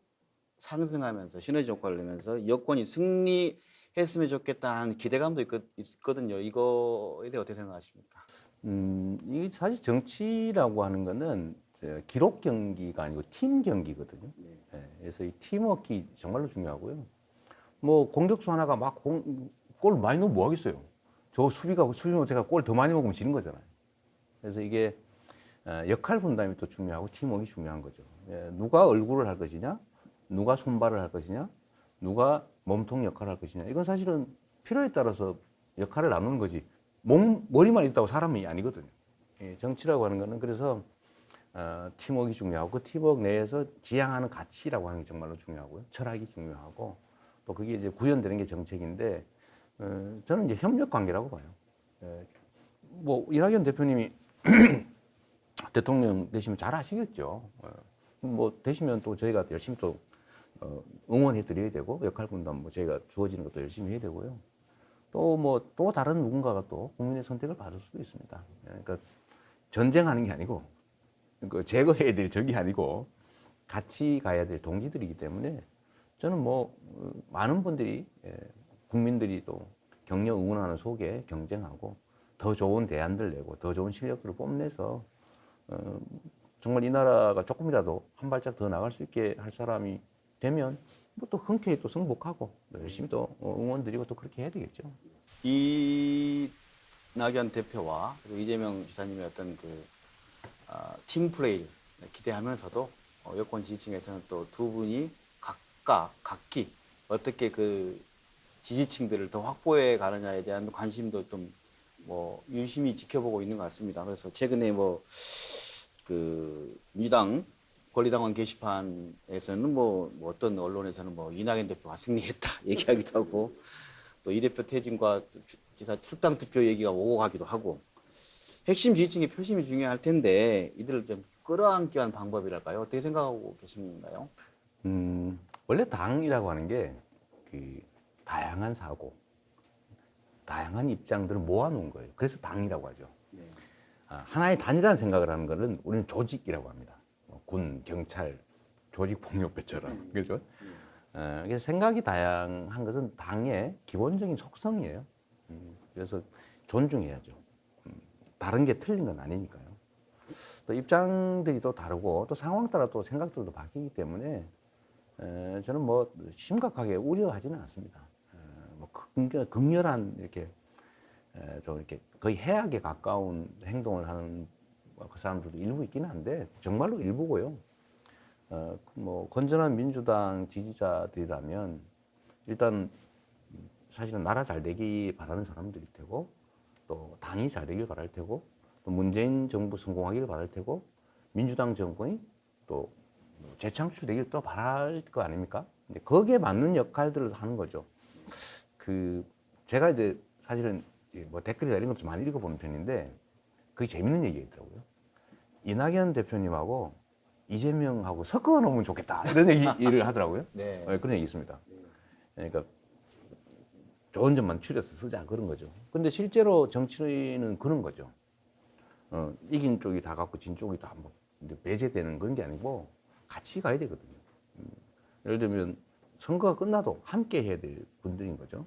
상승하면서 시너지 효과를 내면서 여권이 승리했으면 좋겠다는 기대감도 있거든요. 이거에 대해 어떻게 생각하십니까? 이 사실 정치라고 하는 거는 기록 경기가 아니고 팀 경기거든요. 예, 그래서 이 팀워크 정말로 중요하고요. 뭐 공격수 하나가 막 골 많이 넣으면 뭐 하겠어요? 저 수비 못해가 골 더 많이 먹으면 지는 거잖아요. 그래서 이게 역할 분담이 또 중요하고 팀워크가 중요한 거죠. 예, 누가 얼굴을 할 것이냐, 누가 손발을 할 것이냐, 누가 몸통 역할을 할 것이냐. 이건 사실은 필요에 따라서 역할을 나누는 거지. 머리만 있다고 사람이 아니거든요. 예, 정치라고 하는 거는 그래서 팀워크가 중요하고 그 팀워크 내에서 지향하는 가치라고 하는 게 정말로 중요하고요. 철학이 중요하고 또 그게 이제 구현되는 게 정책인데 저는 이제 협력 관계라고 봐요. 뭐 이낙연 대표님이 대통령 되시면 잘 아시겠죠. 뭐 되시면 또 저희가 열심히 또 응원해 드려야 되고 역할 분담 뭐 저희가 주어지는 것도 열심히 해야 되고요. 또 뭐 또 다른 누군가가 또 국민의 선택을 받을 수도 있습니다. 그러니까 전쟁하는 게 아니고 제거해야 될 적이 아니고 같이 가야 될 동지들이기 때문에 저는 뭐 많은 분들이 국민들이 또 격려 응원하는 속에 경쟁하고 더 좋은 대안들 내고 더 좋은 실력들을 뽐내서 정말 이 나라가 조금이라도 한 발짝 더 나갈 수 있게 할 사람이 되면 뭐 또 흔쾌히 또 승복하고 열심히 또 응원드리고 또 그렇게 해야 되겠죠. 이낙연 대표와 그리고 이재명 지사님의 어떤 팀 플레이를 기대하면서도 여권 지지층에서는 또 두 분이 각기 어떻게 그 지지층들을 더 확보해 가느냐에 대한 관심도 좀 뭐 유심히 지켜보고 있는 것 같습니다. 그래서 최근에 뭐 그 민주당 권리당원 게시판에서는 뭐 어떤 언론에서는 뭐 이낙연 대표가 승리했다 얘기하기도 하고 또 이 대표 퇴진과 지사 출당 투표 얘기가 오고 가기도 하고 핵심 지지층의 표심이 중요할 텐데 이들을 좀 끌어안기 위한 방법이랄까요? 어떻게 생각하고 계신가요? 원래 당이라고 하는 게 그 다양한 사고, 다양한 입장들을 모아놓은 거예요. 그래서 당이라고 하죠. 네. 하나의 단이라는 생각을 하는 것은 우리는 조직이라고 합니다. 군, 경찰, 조직폭력배처럼 그렇죠? 그래서 생각이 다양한 것은 당의 기본적인 속성이에요. 그래서 존중해야죠. 다른 게 틀린 건 아니니까요. 또 입장들이 또 다르고 또 상황 따라 또 생각들도 바뀌기 때문에 저는 뭐 심각하게 우려하지는 않습니다. 뭐 극렬한 이렇게 좀 이렇게 거의 해악에 가까운 행동을 하는 그 사람들도 일부 있기는 한데 정말로 일부고요. 뭐 건전한 민주당 지지자들이라면 일단 사실은 나라 잘 되기 바라는 사람들일 테고 또 당이 잘 되길 바랄 테고 또 문재인 정부 성공하기를 바랄 테고 민주당 정권이 또 재창출되기를 또 바랄 거 아닙니까? 근데 거기에 맞는 역할들을 하는 거죠. 그 제가 이제 사실은 뭐 댓글이나 이런 것도 많이 읽어보는 편인데 그게 재밌는 얘기더라고요. 이낙연 대표님하고 이재명하고 섞어 놓으면 좋겠다 이런 얘기를 하더라고요. 네. 그런 얘기 있습니다. 그러니까 좋은 점만 추려서 쓰자 그런 거죠. 근데 실제로 정치는 그런 거죠. 이긴 쪽이 다 갖고 진 쪽이 다 뭐 배제되는 그런 게 아니고 같이 가야 되거든요. 예를 들면 선거가 끝나도 함께 해야 될 분들인 거죠.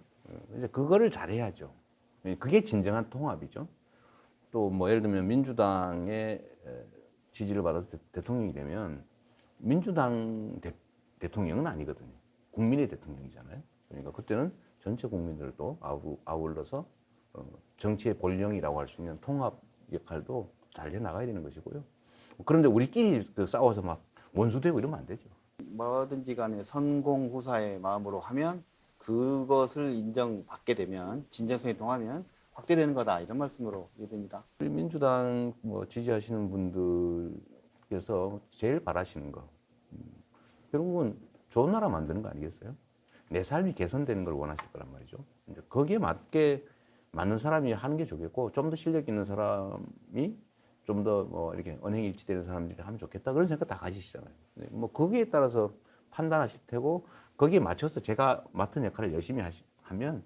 이제 그거를 잘해야죠. 그게 진정한 통합이죠. 또 뭐 예를 들면 민주당의 지지를 받아서 대통령이 되면 민주당 대통령은 아니거든요. 국민의 대통령이잖아요. 그러니까 그때는 전체 국민들도 아울러서 정치의 본령이라고 할 수 있는 통합 역할도 잘 해나가야 되는 것이고요. 그런데 우리끼리 싸워서 막 원수되고 이러면 안 되죠. 뭐든지 간에 선공후사의 마음으로 하면 그것을 인정받게 되면 진정성이 통하면 확대되는 거다 이런 말씀으로 이해됩니다. 우리 민주당 뭐 지지하시는 분들께서 제일 바라시는 거 결국은 좋은 나라 만드는 거 아니겠어요? 내 삶이 개선되는 걸 원하실 거란 말이죠. 이제 거기에 맞는 사람이 하는 게 좋겠고 좀 더 실력 있는 사람이 좀 더 뭐 이렇게 언행일치되는 사람들이 하면 좋겠다 그런 생각 다 가지시잖아요. 뭐 거기에 따라서 판단하실 테고 거기에 맞춰서 제가 맡은 역할을 열심히 하면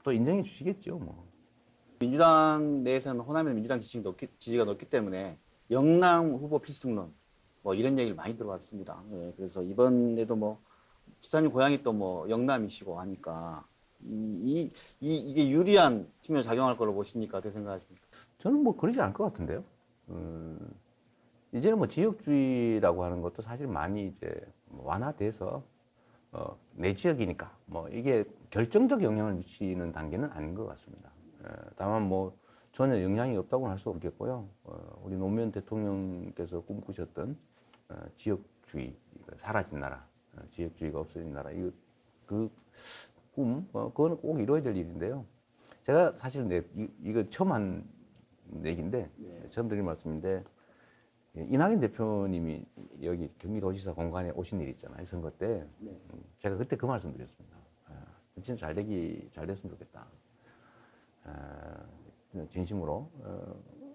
또 인정해 주시겠죠. 뭐. 민주당 내에서는 호남에는 민주당 지지가 높기 때문에 영남 후보 필승론 뭐 이런 얘기를 많이 들어봤습니다. 예, 그래서 이번에도 뭐 지사님 고향이 또 뭐 영남이시고 하니까 이게 유리한 측면에 작용할 거로 보십니까? 어떻게 생각하십니까? 저는 뭐 그러지 않을 것 같은데요. 이제는 뭐 지역주의라고 하는 것도 사실 많이 이제 완화돼서 내 지역이니까 뭐 이게 결정적 영향을 미치는 단계는 아닌 것 같습니다. 다만 뭐 전혀 영향이 없다고는 할 수 없겠고요. 우리 노무현 대통령께서 꿈꾸셨던 지역주의, 사라진 나라, 지역주의가 없어진 나라, 그 꿈, 그거는 꼭 이루어야 될 일인데요. 제가 사실 이거 처음 한 얘기인데, 처음 드린 말씀인데, 이낙연 대표님이 여기 경기도지사 공간에 오신 일 있잖아요. 선거 때. 제가 그때 그 말씀 드렸습니다. 진짜 잘 됐으면 좋겠다. 진심으로.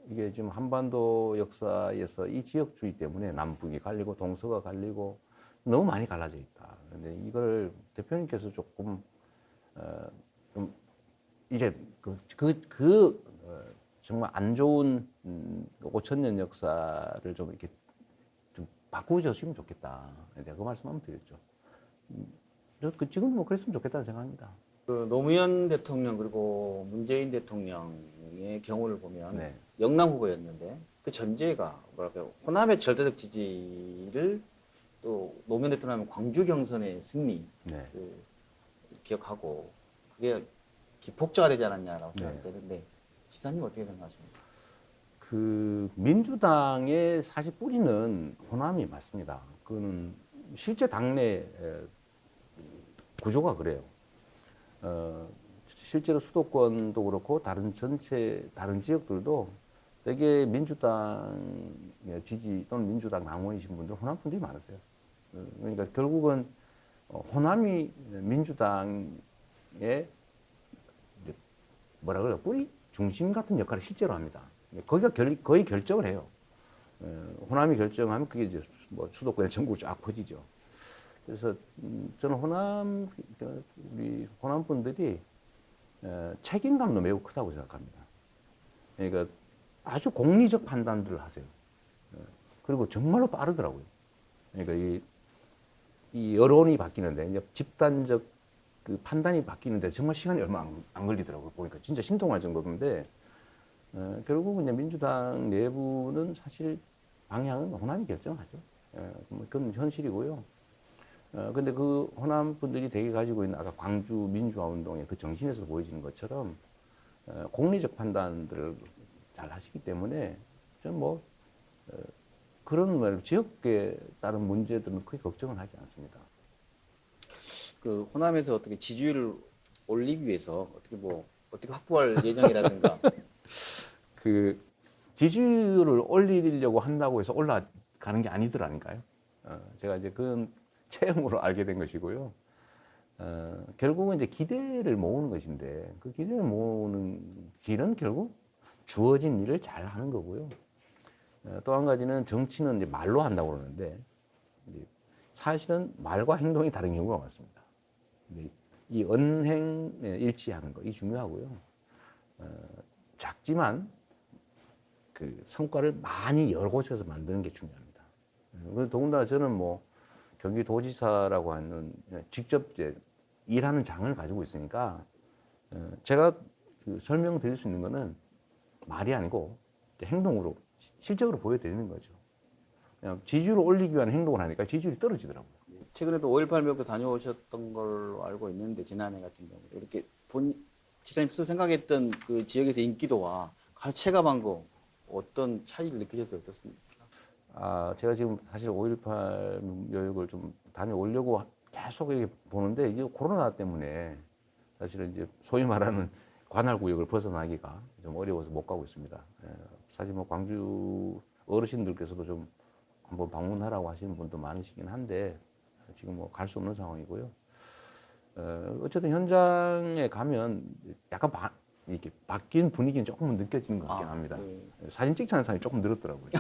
이게 지금 한반도 역사에서 이 지역주의 때문에 남북이 갈리고 동서가 갈리고 너무 많이 갈라져 있다. 근데 이걸 대표님께서 조금, 좀 이제 정말 안 좋은 5,000년 역사를 좀 이렇게 좀 바꾸셨으면 좋겠다. 내가 그 말씀 한번 드렸죠. 지금 뭐 그랬으면 좋겠다는 생각합니다. 그 노무현 대통령 그리고 문재인 대통령의 경우를 보면 네. 영남 후보였는데 그 전제가 뭐랄까요 호남의 절대적 지지를 또 노무현 대통령은 광주 경선의 승리 네. 기억하고 그게 기폭제가 되지 않았냐라고 네. 생각되는데 지사님 어떻게 생각하십니까? 그 민주당의 사실 뿌리는 호남이 맞습니다. 그거는 실제 당내 구조가 그래요. 실제로 수도권도 그렇고 다른 지역들도 되게 민주당 지지 또는 민주당 당원이신 분들 호남 분들이 많으세요. 그러니까 결국은 호남이 민주당의 뭐라 그래요? 뿌리 중심 같은 역할을 실제로 합니다. 거기가 거의 결정을 해요. 호남이 결정하면 그게 이제 뭐 수도권에 전국으로 쫙 퍼지죠. 그래서 저는 우리 호남 분들이 책임감도 매우 크다고 생각합니다. 그러니까 아주 공리적 판단들을 하세요. 그리고 정말로 빠르더라고요. 그러니까 이 여론이 바뀌는데 이제 집단적 그 판단이 바뀌는데 정말 시간이 얼마 안 걸리더라고요. 보니까 진짜 신통할 정도인데 결국은 이제 민주당 내부는 사실 방향은 호남이 결정하죠. 뭐 그건 현실이고요. 근데 그 호남 분들이 되게 가지고 있는 아까 광주 민주화 운동의 그 정신에서 보여지는 것처럼 공리적 판단들을 잘 하시기 때문에 좀 뭐 그런 말 지역에 따른 문제들은 크게 걱정은 하지 않습니다. 그 호남에서 어떻게 지지율을 올리기 위해서 어떻게 확보할 예정이라든가. 그 지지율을 올리려고 한다고 해서 올라가는 게 아니더라니까요. 제가 이제 그건 체험으로 알게 된 것이고요. 결국은 이제 기대를 모으는 것인데 그 기대를 모으는 길은 결국 주어진 일을 잘 하는 거고요. 또 한 가지는 정치는 이제 말로 한다고 그러는데 사실은 말과 행동이 다른 경우가 많습니다. 이 언행에 일치하는 거, 이 중요하고요. 작지만 그 성과를 많이 여러 곳에서 만드는 게 중요합니다. 더군다나 저는 뭐 경기도지사라고 하는 직접 이제 일하는 장을 가지고 있으니까 제가 설명드릴 수 있는 거는 말이 아니고 행동으로 실적으로 보여드리는 거죠. 그냥 지지율을 올리기 위한 행동을 하니까 지지율이 떨어지더라고요. 최근에도 5.18 명도 다녀오셨던 걸로 알고 있는데 지난해 같은 경우 이렇게 지사님 스스로 생각했던 그 지역에서 인기도와 가서 체감한 거 어떤 차이를 느끼셨어요? 어떻습니까? 제가 지금 사실 5.18 여행을 좀 다녀오려고 계속 이렇게 보는데 이게 코로나 때문에 사실은 이제 소위 말하는 관할구역을 벗어나기가 좀 어려워서 못 가고 있습니다. 사실 뭐 광주 어르신들께서도 좀 한번 방문하라고 하시는 분도 많으시긴 한데 지금 뭐 갈 수 없는 상황이고요. 어쨌든 현장에 가면 약간 이렇게 바뀐 분위기는 조금은 느껴지는 것 같긴 합니다. 네. 사진 찍자는 사람이 조금 늘었더라고요.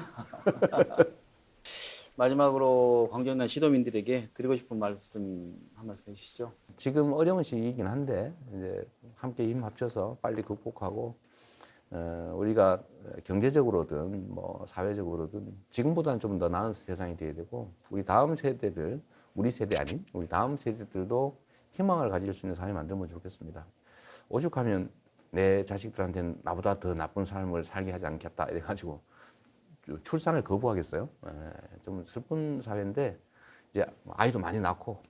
마지막으로 광주현 시도민들에게 드리고 싶은 말씀 한 말씀 해주시죠. 지금 어려운 시기이긴 한데 이제 함께 힘 합쳐서 빨리 극복하고 우리가 경제적으로든 뭐 사회적으로든 지금보다는 좀 더 나은 세상이 되어야 되고 우리 다음 세대들 우리 세대 아닌 우리 다음 세대들도 희망을 가질 수 있는 사회 만들면 좋겠습니다. 오죽하면 내 자식들한테는 나보다 더 나쁜 삶을 살게 하지 않겠다 이래가지고 출산을 거부하겠어요. 좀 슬픈 사회인데 이제 아이도 많이 낳고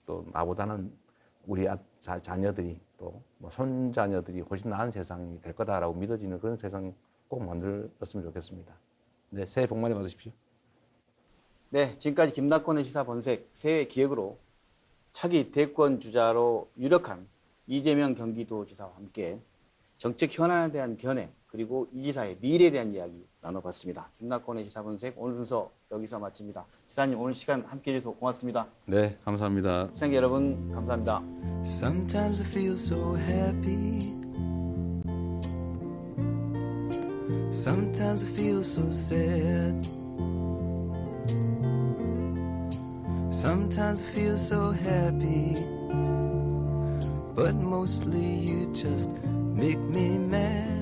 또 나보다는 우리 자녀들이 또 뭐 손자녀들이 훨씬 나은 세상이 될 거다라고 믿어지는 그런 세상 꼭 만들었으면 좋겠습니다. 네, 새해 복 많이 받으십시오. 네, 지금까지 김낙곤의 시사 본색 새해 기획으로 차기 대권 주자로 유력한 이재명 경기도지사와 함께 정책 현안에 대한 견해 그리고 이 지사의 미래에 대한 이야기 나눠봤습니다. 김낙곤의 시사 본색 오늘 순서 여기서 마칩니다. 지사님 오늘 시간 함께해 주셔서 고맙습니다. 네, 감사합니다. 시청자 여러분 감사합니다. Sometimes I feel so happy. Sometimes I feel so sad. Sometimes I feel so happy. But mostly you just make me mad.